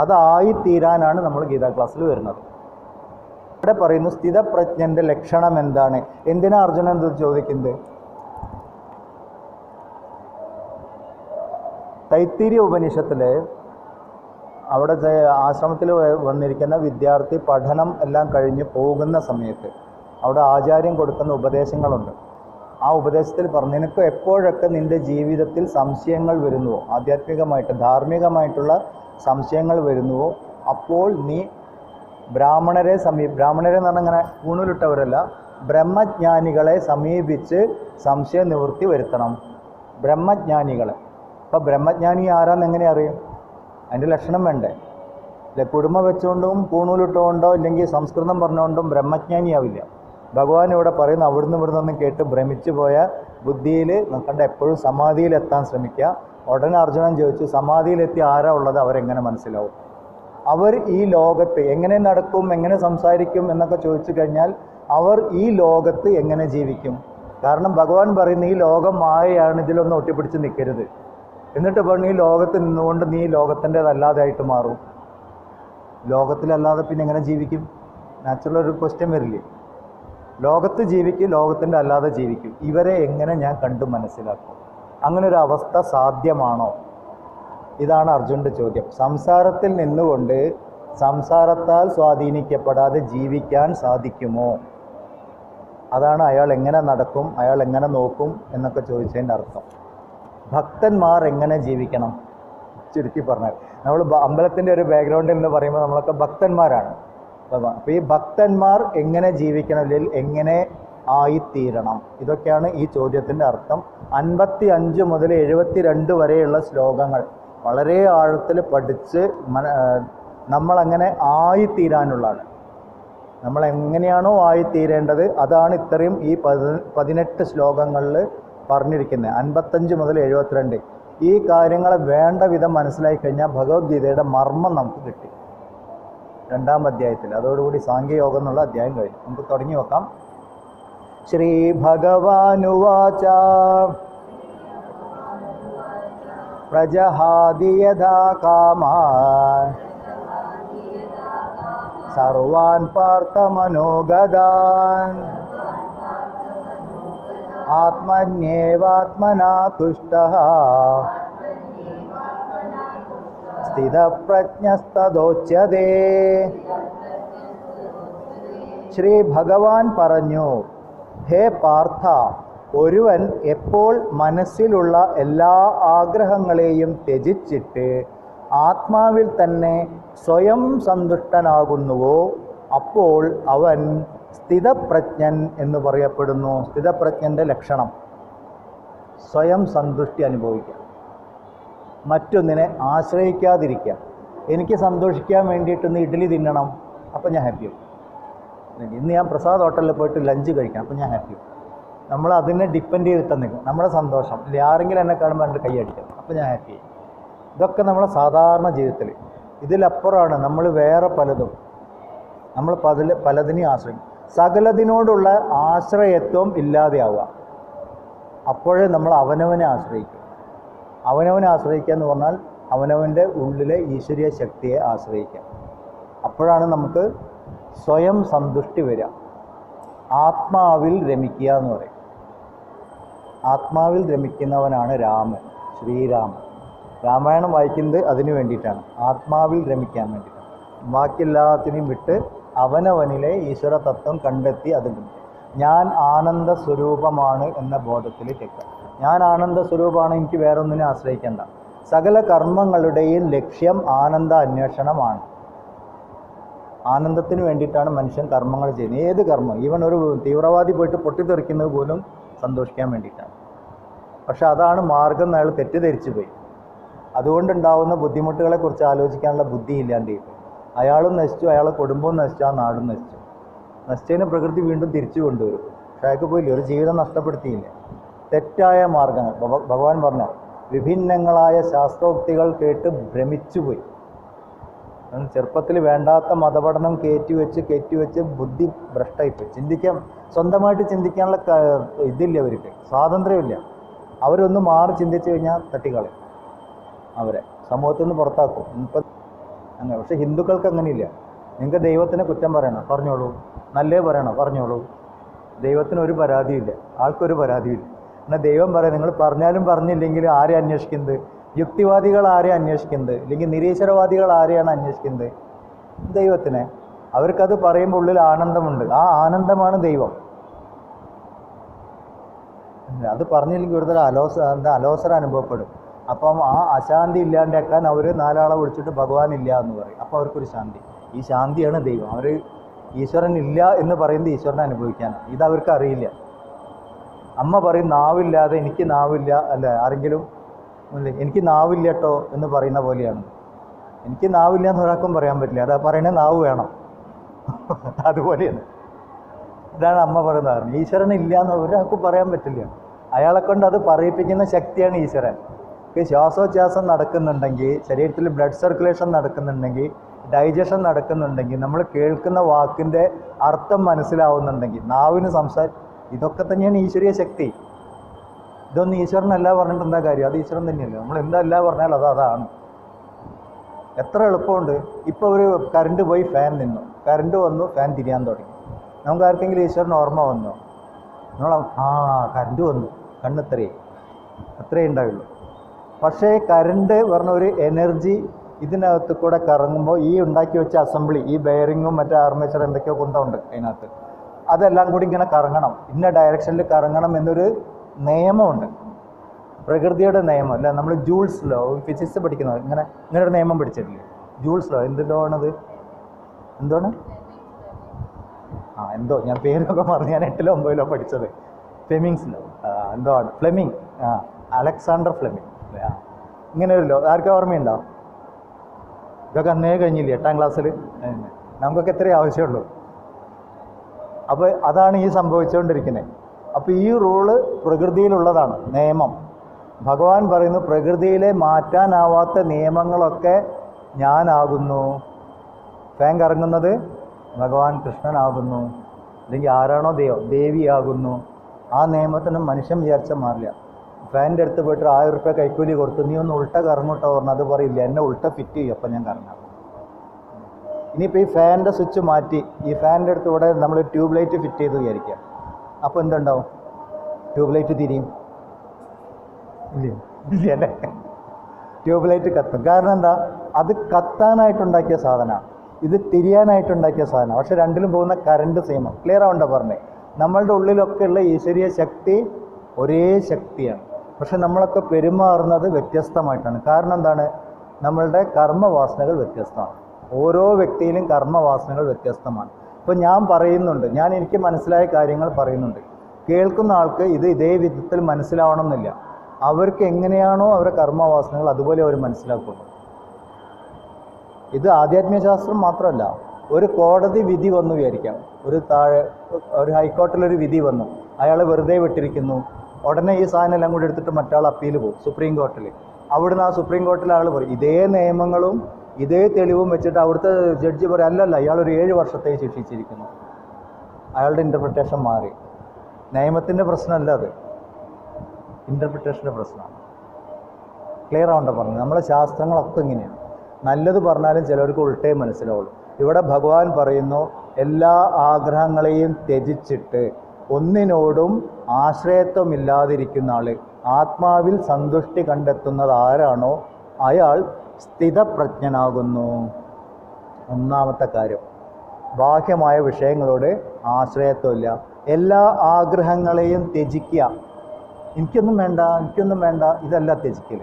അതായിത്തീരാനാണ് നമ്മൾ ഗീതാ ക്ലാസ്സിൽ വരുന്നത്. ഇവിടെ പറയുന്നു സ്ഥിതപ്രജ്ഞൻ്റെ ലക്ഷണം എന്താണ്? എന്തിനാ അർജുനൻ ഇത് ചോദിക്കുന്നത്? തൈത്തിരീയ ഉപനിഷത്തിൽ അവിടെ ആശ്രമത്തിൽ വന്നിരിക്കുന്ന വിദ്യാർത്ഥി പഠനം എല്ലാം കഴിഞ്ഞ് പോകുന്ന സമയത്ത് അവിടെ ആചാര്യൻ കൊടുക്കുന്ന ഉപദേശങ്ങളുണ്ട്. ആ ഉപദേശത്തിൽ പറഞ്ഞു, നിനക്ക് എപ്പോഴൊക്കെ നിൻ്റെ ജീവിതത്തിൽ സംശയങ്ങൾ വരുന്നുവോ, ആധ്യാത്മികമായിട്ട് ധാർമ്മികമായിട്ടുള്ള സംശയങ്ങൾ വരുന്നുവോ, അപ്പോൾ നീ ബ്രാഹ്മണരെ എന്ന് പറഞ്ഞാൽ അങ്ങനെ ഊണുലിട്ടവരല്ല, ബ്രഹ്മജ്ഞാനികളെ സമീപിച്ച് സംശയ നിവൃത്തി വരുത്തണം. ബ്രഹ്മജ്ഞാനികളെ. അപ്പോൾ ബ്രഹ്മജ്ഞാനി ആരാന്ന് എങ്ങനെ അറിയും? അതിൻ്റെ ലക്ഷണം വേണ്ടേ? അല്ലെ, കുടുംബ വെച്ചുകൊണ്ടും പൂണൂലിട്ടുകൊണ്ടോ ഇല്ലെങ്കിൽ സംസ്കൃതം പറഞ്ഞുകൊണ്ടും ബ്രഹ്മജ്ഞാനിയാവില്ല. ഭഗവാൻ ഇവിടെ പറയുന്നു, അവിടുന്ന് ഇവിടുന്ന് കേട്ട് ഭ്രമിച്ചു പോയ ബുദ്ധിയിൽ നോക്കണ്ട, എപ്പോഴും സമാധിയിലെത്താൻ ശ്രമിക്കുക. ഉടനെ അർജുനൻ ചോദിച്ചു, സമാധിയിലെത്തി ആരാ ഉള്ളത്? അവരെങ്ങനെ മനസ്സിലാവും? അവർ ഈ ലോകത്ത് എങ്ങനെ നടക്കും, എങ്ങനെ സംസാരിക്കും എന്നൊക്കെ ചോദിച്ചു കഴിഞ്ഞാൽ അവർ ഈ ലോകത്ത് എങ്ങനെ ജീവിക്കും? കാരണം ഭഗവാൻ പറയുന്ന ഈ ലോകം മായയാണ്, ഇതിലൊന്നും ഒട്ടിപ്പിടിച്ച് നിൽക്കരുത്. എന്നിട്ട് പറഞ്ഞു, ഈ ലോകത്ത് നിന്നുകൊണ്ട് നീ ലോകത്തിൻ്റെതല്ലാതായിട്ട് മാറും. ലോകത്തിലല്ലാതെ പിന്നെ എങ്ങനെ ജീവിക്കും? നാച്ചുറൽ ഒരു ക്വസ്റ്റ്യൻ വരില്ലേ? ലോകത്ത് ജീവിക്കും, ലോകത്തിൻ്റെ അല്ലാതെ ജീവിക്കും, ഇവരെ എങ്ങനെ ഞാൻ കണ്ടു മനസ്സിലാക്കും? അങ്ങനെ ഒരു അവസ്ഥ സാധ്യമാണോ? ഇതാണ് അർജുൻ്റെ ചോദ്യം. സംസാരത്തിൽ നിന്നുകൊണ്ട് സംസാരത്താൽ സ്വാധീനിക്കപ്പെടാതെ ജീവിക്കാൻ സാധിക്കുമോ? അതാണ് അയാൾ എങ്ങനെ നടക്കും, അയാൾ എങ്ങനെ നോക്കും എന്നൊക്കെ ചോദിച്ചതിൻ്റെ അർത്ഥം. ഭക്തന്മാർ എങ്ങനെ ജീവിക്കണം? ചുരുക്കി പറഞ്ഞാൽ നമ്മൾ അമ്പലത്തിൻ്റെ ഒരു ബാക്ക്ഗ്രൗണ്ടിൽ നിന്ന് പറയുമ്പോൾ നമ്മളൊക്കെ ഭക്തന്മാരാണ്. അപ്പോൾ ഈ ഭക്തന്മാർ എങ്ങനെ ജീവിക്കണം, അല്ലെങ്കിൽ എങ്ങനെ ആയിത്തീരണം, ഇതൊക്കെയാണ് ഈ ചോദ്യത്തിൻ്റെ അർത്ഥം. 55 മുതൽ 72 വരെയുള്ള ശ്ലോകങ്ങൾ വളരെ ആഴത്തിൽ പഠിച്ച് നമ്മളങ്ങനെ ആയിത്തീരാനുള്ളതാണ്. നമ്മളെങ്ങനെയാണോ ആയിത്തീരേണ്ടത് അതാണ് ഇത്രയും ഈ 18 ശ്ലോകങ്ങളിൽ പറഞ്ഞിരിക്കുന്നത്. 55 മുതൽ 72 ഈ കാര്യങ്ങളെ വേണ്ട വിധം മനസ്സിലാക്കി കഴിഞ്ഞാൽ ഭഗവത്ഗീതയുടെ മർമ്മം നമുക്ക് കിട്ടി. 2-ാം അധ്യായത്തിൽ അതോടുകൂടി സാംഖ്യയോഗം എന്നുള്ള അധ്യായം കഴിഞ്ഞു. നമുക്ക് തുടങ്ങി വെക്കാം. ശ്രീ ഭഗവാനുവാച പ്രജഹാതി യഥാ കാമാൻ സർവാൻ പാർത്ഥമനോഗതാൻ ആത്മന്യേവാത്മനാ തുഷ്ടഃ സ്ഥിതപ്രജ്ഞസ്തദോച്യതേ. ശ്രീ ഭഗവാൻ പറഞ്ഞു, ഹേ പാർത്ഥ, ഒരുവൻ എപ്പോൾ മനസ്സിലുള്ള എല്ലാ ആഗ്രഹങ്ങളെയും ത്യജിച്ചിട്ട് ആത്മാവിൽ തന്നെ സ്വയം സന്തുഷ്ടനാകുന്നുവോ അപ്പോൾ അവൻ സ്ഥിതപ്രജ്ഞൻ എന്ന് പറയപ്പെടുന്നു. സ്ഥിതപ്രജ്ഞൻ്റെ ലക്ഷണം സ്വയം സന്തുഷ്ടി അനുഭവിക്കുക, മറ്റൊന്നിനെ ആശ്രയിക്കാതിരിക്കുക. എനിക്ക് സന്തോഷിക്കാൻ വേണ്ടിയിട്ടൊന്ന് ഇഡ്ഡലി തിന്നണം, അപ്പോൾ ഞാൻ ഹാപ്പിയാവും. ഇന്ന് ഞാൻ പ്രസാദ് ഹോട്ടലിൽ പോയിട്ട് ലഞ്ച് കഴിക്കണം, അപ്പോൾ ഞാൻ ഹാപ്പിയാവും. നമ്മൾ അതിനെ ഡിപ്പെൻഡ് ചെയ്തിട്ട് നിൽക്കും നമ്മുടെ സന്തോഷം. ഇല്ല ആരെങ്കിലും എന്നെ കാണുമ്പോൾ എൻ്റെ കൈയടിക്കണം, അപ്പോൾ ഞാൻ ഹാപ്പിയായി. ഇതൊക്കെ നമ്മളെ സാധാരണ ജീവിതത്തിൽ. ഇതിലപ്പുറമാണ് നമ്മൾ വേറെ പലതും, നമ്മൾ പലതിനെയും ആശ്രയിക്കും. സകലതിനോടുള്ള ആശ്രയത്വം ഇല്ലാതെയാവുക. അപ്പോഴേ നമ്മൾ അവനവനെ ആശ്രയിക്കും. അവനവനെ ആശ്രയിക്കുക എന്ന് പറഞ്ഞാൽ അവനവൻ്റെ ഉള്ളിലെ ഈശ്വരീയ ശക്തിയെ ആശ്രയിക്കാം. അപ്പോഴാണ് നമുക്ക് സ്വയം സന്തുഷ്ടി വരിക. ആത്മാവിൽ രമിക്കുക എന്ന് പറയും. ആത്മാവിൽ രമിക്കുന്നവനാണ് രാമൻ, ശ്രീരാമൻ. രാമായണം വായിക്കുന്നത് അതിനു വേണ്ടിയിട്ടാണ്, ആത്മാവിൽ രമിക്കാൻ വേണ്ടിയിട്ടാണ്. ബാക്കിയെല്ലാത്തിനെയും വിട്ട് അവനവനിലെ ഈശ്വര തത്വം കണ്ടെത്തി അതിൽ ഞാൻ ആനന്ദ സ്വരൂപമാണ് എന്ന ബോധത്തിൽ കേൾക്കുക. ഞാൻ ആനന്ദ സ്വരൂപമാണ്, എനിക്ക് വേറൊന്നിനെ ആശ്രയിക്കേണ്ട. സകല കർമ്മങ്ങളുടെയും ലക്ഷ്യം ആനന്ദ അന്വേഷണമാണ്. ആനന്ദത്തിന് വേണ്ടിയിട്ടാണ് മനുഷ്യൻ കർമ്മങ്ങൾ ചെയ്യുന്നത്. ഏത് കർമ്മം, ഈവൻ ഒരു തീവ്രവാദി പോയിട്ട് പൊട്ടിത്തെറിക്കുന്നത് പോലും സന്തോഷിക്കാൻ വേണ്ടിയിട്ടാണ്. പക്ഷെ അതാണ് മാർഗം എന്ന് അയാൾ തെറ്റിദ്ധരിച്ചു പോയി. അതുകൊണ്ടുണ്ടാവുന്ന ബുദ്ധിമുട്ടുകളെക്കുറിച്ച് ആലോചിക്കാനുള്ള ബുദ്ധി ഇല്ലാണ്ട് അയാളും നശിച്ചു, അയാളെ കുടുംബവും നശിച്ചു, ആ നാടും നശിച്ചു. നശിച്ചതിന് പ്രകൃതി വീണ്ടും തിരിച്ചു കൊണ്ടുവരും. പക്ഷെ അയാൾക്ക് പോയില്ല, ഒരു ജീവിതം നഷ്ടപ്പെടുത്തിയില്ല. തെറ്റായ മാർഗങ്ങൾ ഭഗവാൻ പറഞ്ഞ വിഭിന്നങ്ങളായ ശാസ്ത്രോക്തികൾ കേട്ട് ഭ്രമിച്ചുപോയി. ചെറുപ്പത്തിൽ വേണ്ടാത്ത മതപഠനം കയറ്റിവെച്ച് ബുദ്ധി ഭ്രഷ്ടായിപ്പോയി. സ്വന്തമായിട്ട് ചിന്തിക്കാനുള്ള ഇതില്ല, അവർക്ക് സ്വാതന്ത്ര്യമില്ല. അവരൊന്ന് മാറി ചിന്തിച്ചു കഴിഞ്ഞാൽ തട്ടിക്കളയും, അവരെ സമൂഹത്തിൽ നിന്ന് പുറത്താക്കും. ഇപ്പം അങ്ങനെ. പക്ഷേ ഹിന്ദുക്കൾക്ക് അങ്ങനെയില്ല. നിങ്ങൾക്ക് ദൈവത്തിനെ കുറ്റം പറയണം, പറഞ്ഞോളൂ. നല്ലത് പറയണം, പറഞ്ഞോളൂ. ദൈവത്തിന് ഒരു പരാതിയില്ല, ആൾക്കൊരു പരാതിയില്ല. എന്നാൽ ദൈവം പറയാം, നിങ്ങൾ പറഞ്ഞാലും പറഞ്ഞില്ലെങ്കിലും ആരെ അന്വേഷിക്കുന്നത്? യുക്തിവാദികൾ ആരെ അന്വേഷിക്കുന്നത്? അല്ലെങ്കിൽ നിരീശ്വരവാദികൾ ആരെയാണ് അന്വേഷിക്കുന്നത്? ദൈവത്തിനെ. അവർക്കത് പറയുമ്പോൾ ഉള്ളിൽ ആനന്ദമുണ്ട്. ആ ആനന്ദമാണ് ദൈവം. അത് പറഞ്ഞില്ലെങ്കിൽ ഒരു തരം അലോസരം അനുഭവപ്പെടും. അപ്പം ആ അശാന്തി ഇല്ലാണ്ടാക്കാൻ അവർ 4 ആളെ വിളിച്ചിട്ട് ഭഗവാൻ ഇല്ല എന്ന് പറയും. അപ്പോൾ അവർക്കൊരു ശാന്തി. ഈ ശാന്തിയാണ് ദൈവം. അവർ ഈശ്വരൻ ഇല്ല എന്ന് പറയുന്നത് ഈശ്വരനെ അനുഭവിക്കാനാണ്. ഇതവർക്ക് അറിയില്ല. അമ്മ പറയും നാവില്ലാതെ എനിക്ക് നാവില്ല, അല്ല ആരെങ്കിലും എനിക്ക് നാവില്ല കേട്ടോ എന്ന് പറയുന്ന പോലെയാണ്. എനിക്ക് നാവില്ല എന്ന് ഒരാൾക്കും പറയാൻ പറ്റില്ല. അതാ പറയുന്നത് നാവ് വേണം. അതുപോലെയാണ്. ഇതാണ് അമ്മ പറയുന്നത്. കാരണം ഈശ്വരൻ ഇല്ല എന്ന് ഒരാൾക്കും പറയാൻ പറ്റില്ല. അയാളെ കൊണ്ട് അത് പറയിപ്പിക്കുന്ന ശക്തിയാണ് ഈശ്വരൻ. ശ്വാസോച്ഛ്വാസം നടക്കുന്നുണ്ടെങ്കിൽ, ശരീരത്തിൽ ബ്ലഡ് സർക്കുലേഷൻ നടക്കുന്നുണ്ടെങ്കിൽ, ഡൈജഷൻ നടക്കുന്നുണ്ടെങ്കിൽ, നമ്മൾ കേൾക്കുന്ന വാക്കിൻ്റെ അർത്ഥം മനസ്സിലാവുന്നുണ്ടെങ്കിൽ, നാവിന് ഇതൊക്കെ തന്നെയാണ് ഈശ്വരീയ ശക്തി. ഇതൊന്നും ഈശ്വരനല്ല പറഞ്ഞിട്ട് എന്താ കാര്യം? അത് ഈശ്വരൻ തന്നെയല്ലേ. നമ്മൾ എന്തല്ല പറഞ്ഞാൽ അതാണ്. എത്ര എളുപ്പമുണ്ട്. ഇപ്പോൾ ഒരു കറണ്ട് പോയി ഫാൻ നിന്നു, കറണ്ട് വന്നു, ഫാൻ തിരിയാൻ തുടങ്ങി. നമുക്ക് ആർക്കെങ്കിലും ഈശ്വരന് ഓർമ്മ വന്നോ? നമ്മൾ കറണ്ട് വന്നു, കണ്ണിത്രയേ അത്രയേ ഉണ്ടാവുള്ളൂ. പക്ഷേ കറണ്ട് പറഞ്ഞ ഒരു എനർജി ഇതിനകത്ത് കൂടെ കറങ്ങുമ്പോൾ ഈ ഉണ്ടാക്കി വെച്ച അസംബ്ലി, ഈ ബെയറിങ്ങും മറ്റേ ആർമേച്ചർ എന്തൊക്കെയോ കുന്തമുണ്ട് അതിനകത്ത്, അതെല്ലാം കൂടി ഇങ്ങനെ കറങ്ങണം, ഇന്ന ഡയറക്ഷനിൽ കറങ്ങണം എന്നൊരു നിയമമുണ്ട്. പ്രകൃതിയുടെ നിയമം അല്ല, നമ്മൾ ജൂൾസ് ലോ, ഫിസിക്സ് പഠിക്കുന്നത് ഇങ്ങനെ ഒരു നിയമം പഠിച്ചിട്ടില്ലേ? ജൂൾസ് ലോ എന്തിൻ്റെ ആണത്? എന്താണ്? എന്തോ ഞാൻ പേരൊക്കെ പറഞ്ഞു, ഞാൻ 8ലോ 9ലോ പഠിച്ചത്. ഫ്ലെമിങ്സ് ലോ എന്തോ ആണ്, ഫ്ലെമിങ്, അലക്സാണ്ടർ ഫ്ലെമിങ്. ഇങ്ങനെ ഒരു ലോ ആർക്കും ഓർമ്മയുണ്ടോ? ഇതൊക്കെ അന്നേ കഴിഞ്ഞില്ലേ 8ാം ക്ലാസ്സിൽ? നമുക്കൊക്കെ എത്രയേ ആവശ്യമുള്ളൂ. അപ്പോൾ അതാണ് ഈ സംഭവിച്ചുകൊണ്ടിരിക്കുന്നത്. അപ്പോൾ ഈ റൂള് പ്രകൃതിയിലുള്ളതാണ്, നിയമം. ഭഗവാൻ പറയുന്നു പ്രകൃതിയിലെ മാറ്റാനാവാത്ത നിയമങ്ങളൊക്കെ ഞാനാകുന്നു. ഫാൻ കറങ്ങുന്നത് ഭഗവാൻ കൃഷ്ണനാകുന്നു, അല്ലെങ്കിൽ ആരാണോ ദേവിയാകുന്നു. ആ നിയമത്തിന് മനുഷ്യൻ വിചാരിച്ചാൽ മാറില്ല. ഫാനിൻ്റെ അടുത്ത് പോയിട്ട് 1000 രൂപ കൈക്കൂലി കൊടുത്തു, നീ ഒന്ന് ഉൾട്ട കറങ്ങോട്ടോ പറഞ്ഞു, അത് പറയില്ല, എന്നെ ഉൾട്ട ഫിറ്റ് ചെയ്യും, അപ്പം ഞാൻ കറങ്ങാം. ഇനിയിപ്പോൾ ഈ ഫാനിൻ്റെ സ്വിച്ച് മാറ്റി ഈ ഫാനിൻ്റെ അടുത്ത് ഇവിടെ നമ്മൾ ട്യൂബ് ലൈറ്റ് ഫിറ്റ് ചെയ്ത് വിചാരിക്കുക, അപ്പോൾ എന്തുണ്ടാവും? ട്യൂബ് ലൈറ്റ് തിരിയും ഇല്ല അല്ലേ? ട്യൂബ് ലൈറ്റ് കത്തും. കാരണം എന്താ? അത് കത്താനായിട്ടുണ്ടാക്കിയ സാധനമാണ്, ഇത് തിരിയാനായിട്ടുണ്ടാക്കിയ സാധനമാണ്. പക്ഷെ രണ്ടിലും പോകുന്ന കറണ്ട് സെയിം. ക്ലിയർ ആവണ്ട പറഞ്ഞേ? നമ്മളുടെ ഉള്ളിലൊക്കെ ഉള്ള ഈശ്വരീയ ശക്തി ഒരേ ശക്തിയാണ്. പക്ഷെ നമ്മളൊക്കെ പെരുമാറുന്നത് വ്യത്യസ്തമായിട്ടാണ്. കാരണം എന്താണ്? നമ്മളുടെ കർമ്മവാസനകൾ വ്യത്യസ്തമാണ്. ഓരോ വ്യക്തിയിലും കർമ്മവാസനകൾ വ്യത്യസ്തമാണ്. ഇപ്പോൾ ഞാൻ പറയുന്നുണ്ട്, ഞാൻ എനിക്ക് മനസ്സിലായ കാര്യങ്ങൾ പറയുന്നുണ്ട്. കേൾക്കുന്ന ആൾക്ക് ഇത് ഇതേ വിധത്തിൽ മനസ്സിലാവണമെന്നില്ല. അവർക്ക് എങ്ങനെയാണോ അവരുടെ കർമ്മവാസനകൾ അതുപോലെ അവർ മനസ്സിലാക്കുന്നു. ഇത് ആധ്യാത്മിക ശാസ്ത്രം മാത്രമല്ല. ഒരു കോടതി വിധി വന്നു വിചാരിക്കാം, ഒരു ഹൈക്കോർട്ടിലൊരു വിധി വന്നു, അയാൾ വെറുതെ വിട്ടിരിക്കുന്നു. ഉടനെ ഈ സാധനം എല്ലാം കൂടി എടുത്തിട്ട് മറ്റാൾ അപ്പീൽ പോകും സുപ്രീം കോർട്ടിൽ. അവിടുന്ന് ആ സുപ്രീം കോർട്ടിൽ ആൾ പറയും ഇതേ നിയമങ്ങളും ഇതേ തെളിവും വെച്ചിട്ട് അവിടുത്തെ ജഡ്ജി പറയും അല്ലല്ല, ഇയാളൊരു 7 വർഷത്തേക്ക് ശിക്ഷിച്ചിരിക്കുന്നു. അയാളുടെ ഇൻ്റർപ്രിട്ടേഷൻ മാറി. നിയമത്തിൻ്റെ പ്രശ്നമല്ല അത്, ഇൻ്റർപ്രിട്ടേഷൻ്റെ പ്രശ്നമാണ്. ക്ലിയർ ആവണ്ട പറഞ്ഞു? നമ്മളെ ശാസ്ത്രങ്ങളൊക്കെ ഇങ്ങനെയാണ്. നല്ലത് പറഞ്ഞാലും ചിലർക്ക് ഉൾട്ടേ മനസ്സിലാവുള്ളൂ. ഇവിടെ ഭഗവാൻ പറയുന്നു എല്ലാ ആഗ്രഹങ്ങളെയും ത്യജിച്ചിട്ട് ഒന്നിനോടും ആശ്രയത്വമില്ലാതിരിക്കുന്ന ആൾ, ആത്മാവിൽ സന്തുഷ്ടി കണ്ടെത്തുന്നത് ആരാണോ അയാൾ സ്ഥിതപ്രജ്ഞനാകുന്നു. ഒന്നാമത്തെ കാര്യം, ബാഹ്യമായ വിഷയങ്ങളോട് ആശ്രയത്വമില്ല. എല്ലാ ആഗ്രഹങ്ങളെയും ത്യജിക്കുക. എനിക്കൊന്നും വേണ്ട, ഇതല്ല ത്യജിക്കൽ.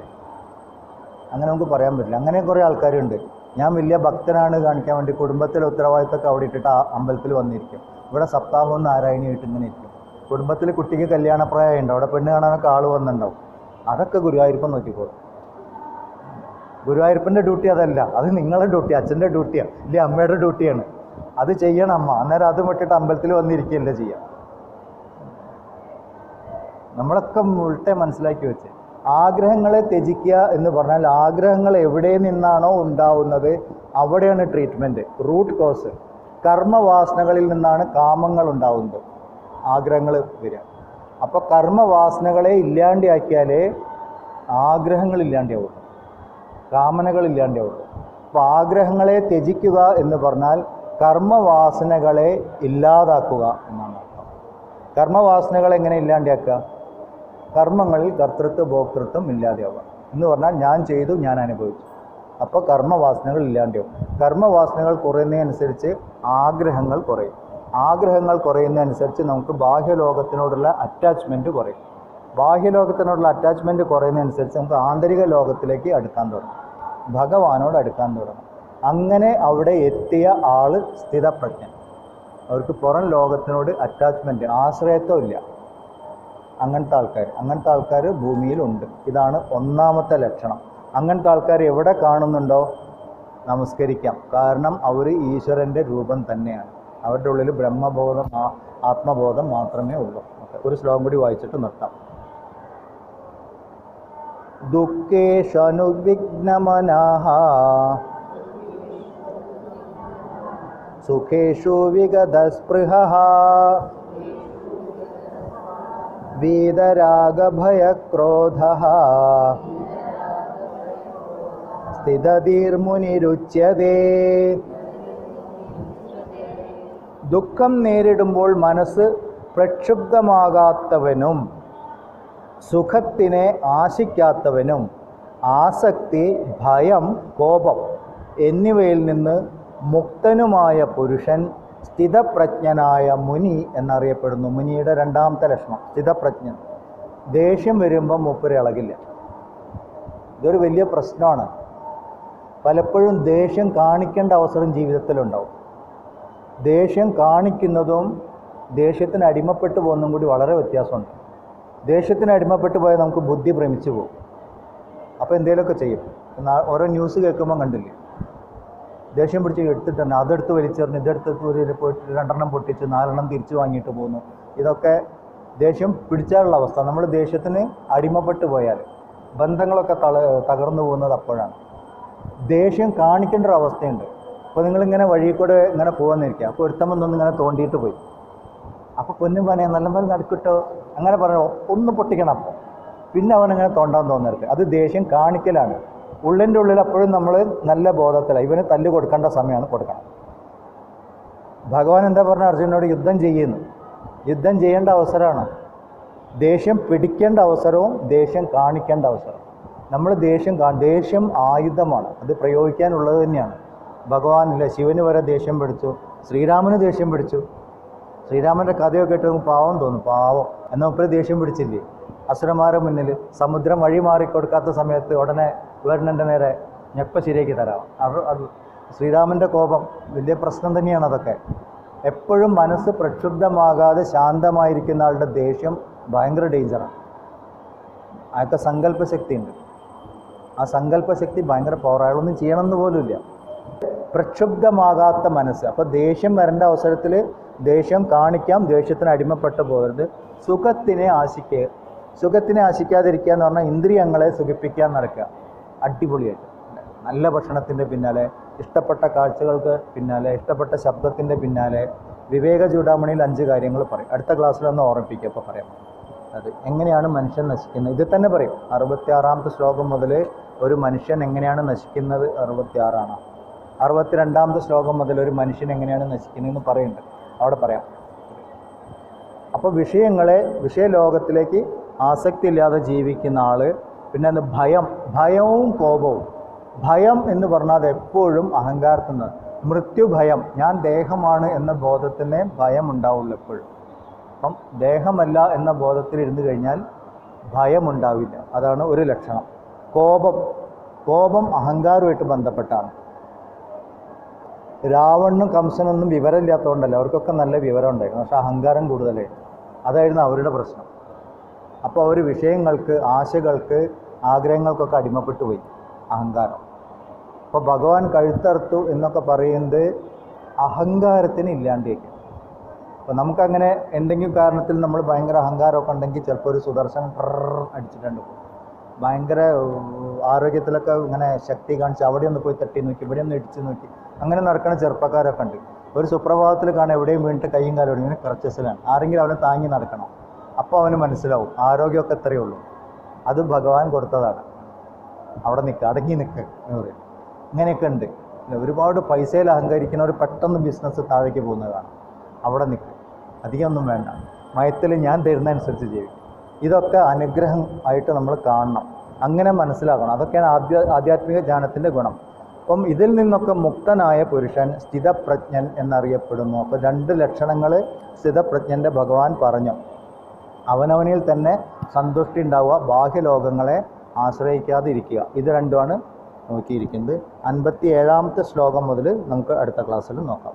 അങ്ങനെ നമുക്ക് പറയാൻ പറ്റില്ല. അങ്ങനെ കുറേ ആൾക്കാരുണ്ട്. ഞാൻ വലിയ ഭക്തനാണ് കാണിക്കാൻ വേണ്ടി കുടുംബത്തിലെ ഉത്തരവാദിത്തമൊക്കെ അവിടെ ഇട്ടിട്ട് അമ്പലത്തിൽ വന്നിരിക്കും. ഇവിടെ സപ്താഹവും നാരായണിയായിട്ട് ഇങ്ങനെ ഇരിക്കും. കുടുംബത്തിൽ കുട്ടിക്ക് കല്യാണപ്രായമുണ്ട്, അവിടെ പെണ്ണ് കാണാനൊക്കെ ആൾ വന്നിട്ടുണ്ടാവും. അതൊക്കെ ഗുരുവായൂരപ്പൻ നോക്കിക്കോളും. ഗുരുവായൂരപ്പൻ്റെ ഡ്യൂട്ടി അതല്ല, അത് നിങ്ങളുടെ ഡ്യൂട്ടി, അച്ഛൻ്റെ ഡ്യൂട്ടിയാണ്, ഇല്ലേ അമ്മയുടെ ഡ്യൂട്ടിയാണ്. അത് ചെയ്യണം അമ്മ. അന്നേരം അത് വിട്ടിട്ട് അമ്പലത്തിൽ വന്നിരിക്കുകയല്ലേ ചെയ്യാം. നമ്മളൊക്കെ ഉൾട്ടെ മനസ്സിലാക്കി വെച്ച്. ആഗ്രഹങ്ങളെ ത്യജിക്കുക എന്ന് പറഞ്ഞാൽ ആഗ്രഹങ്ങൾ എവിടെ നിന്നാണോ ഉണ്ടാവുന്നത് അവിടെയാണ് ട്രീറ്റ്മെൻറ്റ്, റൂട്ട് കോസ്. കർമ്മവാസനകളിൽ നിന്നാണ് കാമങ്ങൾ ഉണ്ടാവുന്നത്, ആഗ്രഹങ്ങൾ വരിക. അപ്പോൾ കർമ്മവാസനകളെ ഇല്ലാണ്ടാക്കിയാലേ ആഗ്രഹങ്ങൾ ഇല്ലാണ്ടാവുള്ളൂ, കാമനകൾ ഇല്ലാണ്ടാവുള്ളൂ. അപ്പോൾ ആഗ്രഹങ്ങളെ ത്യജിക്കുക എന്ന് പറഞ്ഞാൽ കർമ്മവാസനകളെ ഇല്ലാതാക്കുക എന്നാണ് അർത്ഥം. കർമ്മവാസനകൾ എങ്ങനെ ഇല്ലാണ്ടാക്കുക? കർമ്മങ്ങളിൽ കർത്തൃത്വ ഭോക്തൃത്വം ഇല്ലാതെയാവുക എന്ന് പറഞ്ഞാൽ ഞാൻ ചെയ്തു, ഞാൻ അനുഭവിച്ചു. അപ്പോൾ കർമ്മവാസനകൾ ഇല്ലാണ്ടാവും. കർമ്മവാസനകൾ കുറയുന്നതനുസരിച്ച് ആഗ്രഹങ്ങൾ കുറയും. ആഗ്രഹങ്ങൾ കുറയുന്നതനുസരിച്ച് നമുക്ക് ബാഹ്യലോകത്തിനോടുള്ള അറ്റാച്ച്മെൻറ്റ് കുറയും. ബാഹ്യലോകത്തിനോടുള്ള അറ്റാച്ച്മെൻറ്റ് കുറയുന്നതനുസരിച്ച് നമുക്ക് ആന്തരിക ലോകത്തിലേക്ക് അടുക്കാൻ തുടങ്ങും, ഭഗവാനോട് അടുക്കാൻ തുടങ്ങും. അങ്ങനെ അവിടെ എത്തിയ ആൾ സ്ഥിതപ്രജ്ഞൻ. അവർക്ക് പുറം ലോകത്തിനോട് അറ്റാച്ച്മെൻറ്റ്, ആശ്രയത്വം ഇല്ല. അങ്ങനത്തെ ആൾക്കാർ ഭൂമിയിലുണ്ട്. ഇതാണ് ഒന്നാമത്തെ ലക്ഷണം. അങ്ങനത്തെ ആൾക്കാർ എവിടെ കാണുന്നുണ്ടോ നമസ്കരിക്കാം. കാരണം അവർ ഈശ്വരൻ്റെ രൂപം തന്നെയാണ്. അവരുടെ ഉള്ളിൽ ബ്രഹ്മബോധം, ആത്മബോധം മാത്രമേ ഉള്ളൂ. ഒരു ശ്ലോകം കൂടി വായിച്ചിട്ട് നിർത്താം. ദുഃഖേഷനുവിഘ്നമനാഃ സുഖേഷു വിഗതസ്പൃഹഃ വീതരാഗഭയക്രോധഃ സ്ഥിതധീർമുനിരുച്യതേ. ദുഃഖം നേരിടുമ്പോൾ മനസ്സ് പ്രക്ഷുബ്ധമാകാത്തവനും സുഖത്തിനെ ആശിക്കാത്തവനും ആസക്തി, ഭയം, കോപം എന്നിവയിൽ നിന്ന് മുക്തനുമായ പുരുഷൻ സ്ഥിതപ്രജ്ഞനായ മുനി എന്നറിയപ്പെടുന്നു. മുനിയുടെ രണ്ടാമത്തെ ലക്ഷണം സ്ഥിതപ്രജ്ഞൻ. ദേഷ്യം വരുമ്പോൾ മൂപ്പര് ഇളകില്ല. ഇതൊരു വലിയ പ്രശ്നമാണ്. പലപ്പോഴും ദേഷ്യം കാണിക്കേണ്ട അവസരം ജീവിതത്തിലുണ്ടാവും. ദേഷ്യം കാണിക്കുന്നതും ദേഷ്യത്തിന് അടിമപ്പെട്ടു പോകുന്നതും കൂടി വളരെ വ്യത്യാസമുണ്ട്. ദേഷ്യത്തിന് അടിമപ്പെട്ടു പോയാൽ നമുക്ക് ബുദ്ധി ഭ്രമിച്ചു പോകും. അപ്പോൾ എന്തെങ്കിലുമൊക്കെ ചെയ്യും. ഓരോ ന്യൂസ് കേൾക്കുമ്പോൾ കണ്ടില്ലേ, ദേഷ്യം പിടിച്ച് എടുത്തിട്ടുണ്ട്, അതെടുത്ത് വലിച്ചെറിഞ്ഞ് ഇതെടുത്ത് പോയിട്ട് 2 പൊട്ടിച്ച് 4 തിരിച്ചു വാങ്ങിയിട്ട് പോകുന്നു. ഇതൊക്കെ ദേഷ്യം പിടിച്ചാലുള്ള അവസ്ഥ. നമ്മൾ ദേഷ്യത്തിന് അടിമപ്പെട്ടു പോയാൽ ബന്ധങ്ങളൊക്കെ തകർന്നു പോകുന്നത് അപ്പോഴാണ്. ദേഷ്യം കാണിക്കേണ്ട ഒരു അവസ്ഥയുണ്ട്. അപ്പോൾ നിങ്ങളിങ്ങനെ വഴി കൂടെ ഇങ്ങനെ പോകാന്നിരിക്കുക, അപ്പോൾ ഒരുത്തമ്മൊന്നും ഇങ്ങനെ തോണ്ടിയിട്ട് പോയി, അപ്പോൾ പൊന്നും പനയെ നല്ല പോലെ നടക്കിട്ടോ അങ്ങനെ പറഞ്ഞു ഒന്ന് പൊട്ടിക്കണം. അപ്പോൾ പിന്നെ അവനങ്ങനെ തോണ്ടാൻ തോന്നരുത്. അത് ദേഷ്യം കാണിക്കലാണ്. ഉള്ളിൻ്റെ ഉള്ളിൽ അപ്പോഴും നമ്മൾ നല്ല ബോധത്തിലാണ്. ഇവന് തല്ല് കൊടുക്കേണ്ട സമയമാണ് കൊടുക്കണം. ഭഗവാൻ എന്താ പറഞ്ഞ അർജുനോട് യുദ്ധം ചെയ്യുന്നു. യുദ്ധം ചെയ്യേണ്ട അവസരമാണ്. ദേഷ്യം പിടിക്കേണ്ട അവസരവും ദേഷ്യം കാണിക്കേണ്ട അവസരവും. നമ്മൾ ദേഷ്യം ആയുധമാണ്. അത് പ്രയോഗിക്കാനുള്ളത് തന്നെയാണ്. ഭഗവാനില്ല, ശിവന് വരെ ദേഷ്യം പിടിച്ചു, ശ്രീരാമന് ദേഷ്യം പിടിച്ചു. ശ്രീരാമൻ്റെ കഥയൊക്കെ കേട്ട് പാവം തോന്നും. പാവം എന്നാൽ മുപ്പര് ദേഷ്യം പിടിച്ചില്ലേ അസുരന്മാരെ മുന്നിൽ. സമുദ്രം വഴി മാറിക്കൊടുക്കാത്ത സമയത്ത് ഉടനെ വേർണൻ്റെ നേരെ ഞെപ്പ ശരിയാക്കി തരാം. അത് ശ്രീരാമൻ്റെ കോപം വലിയ പ്രശ്നം തന്നെയാണ്. അതൊക്കെ എപ്പോഴും മനസ്സ് പ്രക്ഷുബ്ധമാകാതെ ശാന്തമായിരിക്കുന്ന ആളുടെ ദേഷ്യം ഭയങ്കര ഡേഞ്ചറാണ്. അയാൾക്ക് സങ്കല്പശക്തി ഉണ്ട്. ആ സങ്കല്പശക്തി ഭയങ്കര പവർ. അയാളൊന്നും ചെയ്യണമെന്ന് പോലുമില്ല. പ്രക്ഷുബ്ധമാകാത്ത മനസ്സ്. അപ്പോൾ ദേഷ്യം വരേണ്ട അവസരത്തിൽ ദേഷ്യം കാണിക്കാം, ദേഷ്യത്തിന് അടിമപ്പെട്ടു പോകരുത്. സുഖത്തിനെ ആശിക്കാതിരിക്കുക എന്ന് പറഞ്ഞാൽ ഇന്ദ്രിയങ്ങളെ സുഖിപ്പിക്കാൻ നടക്കുക. അടിപൊളിയായിട്ട് നല്ല ഭക്ഷണത്തിൻ്റെ പിന്നാലെ, ഇഷ്ടപ്പെട്ട കാഴ്ചകൾക്ക് പിന്നാലെ, ഇഷ്ടപ്പെട്ട ശബ്ദത്തിൻ്റെ പിന്നാലെ. വിവേക ചൂടാമണിയിൽ 5 കാര്യങ്ങൾ പറയും. അടുത്ത ക്ലാസ്സിലൊന്ന് ഓർമ്മിപ്പിക്കുക. അപ്പോൾ പറയാം അത് എങ്ങനെയാണ് മനുഷ്യൻ നശിക്കുന്നത്. ഇത് തന്നെ പറയും. 66-ാമത്തെ ശ്ലോകം മുതൽ ഒരു മനുഷ്യൻ എങ്ങനെയാണ് നശിക്കുന്നത് 66ആണ്. 62-ാമത്തെ ശ്ലോകം മുതൽ ഒരു മനുഷ്യൻ എങ്ങനെയാണ് നശിക്കുന്നതെന്ന് പറയുന്നുണ്ട്. അവിടെ പറയാം. അപ്പോൾ വിഷയലോകത്തിലേക്ക് ആസക്തി ഇല്ലാതെ ജീവിക്കുന്ന ആൾ. പിന്നെ അത് ഭയവും കോപവും. ഭയം എന്ന് പറഞ്ഞാൽ അത് എപ്പോഴും അഹങ്കാരത്തിന്, മൃത്യുഭയം. ഞാൻ ദേഹമാണ് എന്ന ബോധത്തിന് ഭയം ഉണ്ടാവുള്ളൂ എപ്പോഴും. അപ്പം ദേഹമല്ല എന്ന ബോധത്തിൽ ഇരുന്ന് കഴിഞ്ഞാൽ ഭയമുണ്ടാവില്ല. അതാണ് ഒരു ലക്ഷണം. കോപം അഹങ്കാരമായിട്ട് ബന്ധപ്പെട്ടാണ്. രാവണനും കംസനൊന്നും വിവരമില്ലാത്തതുകൊണ്ടല്ല, അവർക്കൊക്കെ നല്ല വിവരം ഉണ്ടായിരുന്നു. പക്ഷേ അഹങ്കാരം കൂടുതലായിരുന്നു. അതായിരുന്നു അവരുടെ പ്രശ്നം. അപ്പോൾ അവർ വിഷയങ്ങൾക്ക്, ആശകൾക്ക്, ആഗ്രഹങ്ങൾക്കൊക്കെ അടിമപ്പെട്ടു പോയി. അഹങ്കാരം. അപ്പോൾ ഭഗവാൻ കഴുത്തറുത്തു എന്നൊക്കെ പറയുന്നത് അഹങ്കാരത്തിന് ഇല്ലാണ്ടേക്കും. അപ്പോൾ നമുക്കങ്ങനെ എന്തെങ്കിലും കാരണത്തിൽ നമ്മൾ ഭയങ്കര അഹങ്കാരമൊക്കെ ഉണ്ടെങ്കിൽ ചിലപ്പോൾ ഒരു സുദർശനം അടിച്ചിട്ടുണ്ട് പോകും. ഭയങ്കര ആരോഗ്യത്തിലൊക്കെ ഇങ്ങനെ ശക്തി കാണിച്ച് അവിടെ ഒന്ന് പോയി തട്ടി നോക്കി, ഇവിടെ ഒന്ന് ഇടിച്ച് നോക്കി, അങ്ങനെ നടക്കുന്ന ചെറുപ്പക്കാരൊക്കെ ഉണ്ട്. ഒരു സുപ്രഭാതത്തിൽ കാണാൻ എവിടെയും വീണിട്ട് കൈയും കാലും ഇങ്ങനെ ക്രച്ചസിലാണ്. ആരെങ്കിലും അവനെ താങ്ങി നടക്കണം. അപ്പോൾ അവന് മനസ്സിലാവും ആരോഗ്യമൊക്കെ എത്രയേ ഉള്ളൂ. അത് ഭഗവാൻ കൊടുത്തതാണ്. അവിടെ നിൽക്കുക, അടങ്ങി നിൽക്കുക എന്ന് പറയും. ഇങ്ങനെയൊക്കെ ഉണ്ട്. ഒരുപാട് പൈസയിൽ അഹങ്കരിക്കുന്നവർ പെട്ടെന്ന് ബിസിനസ് താഴേക്ക് പോകുന്നതാണ്. അവിടെ നിൽക്കുക, അധികം ഒന്നും വേണ്ട, മയത്തിൽ ഞാൻ തരുന്നതനുസരിച്ച് ജീവിക്കും. ഇതൊക്കെ അനുഗ്രഹം ആയിട്ട് നമ്മൾ കാണണം, അങ്ങനെ മനസ്സിലാക്കണം. അതൊക്കെയാണ് ആധ്യാത്മിക ജ്ഞാനത്തിൻ്റെ ഗുണം. അപ്പം ഇതിൽ നിന്നൊക്കെ മുക്തനായ പുരുഷൻ സ്ഥിതപ്രജ്ഞൻ എന്നറിയപ്പെടുന്നു. അപ്പോൾ 2 ലക്ഷണങ്ങൾ സ്ഥിതപ്രജ്ഞൻ്റെ ഭഗവാൻ പറഞ്ഞു. അവനവനിൽ തന്നെ സന്തുഷ്ടി ഉണ്ടാവുക, ബാഹ്യലോകങ്ങളെ ആശ്രയിക്കാതെ ഇരിക്കുക. ഇത് രണ്ടുമാണ് നോക്കിയിരിക്കുന്നത്. 57-ാമത്തെ ശ്ലോകം മുതൽ നമുക്ക് അടുത്ത ക്ലാസ്സിൽ നോക്കാം.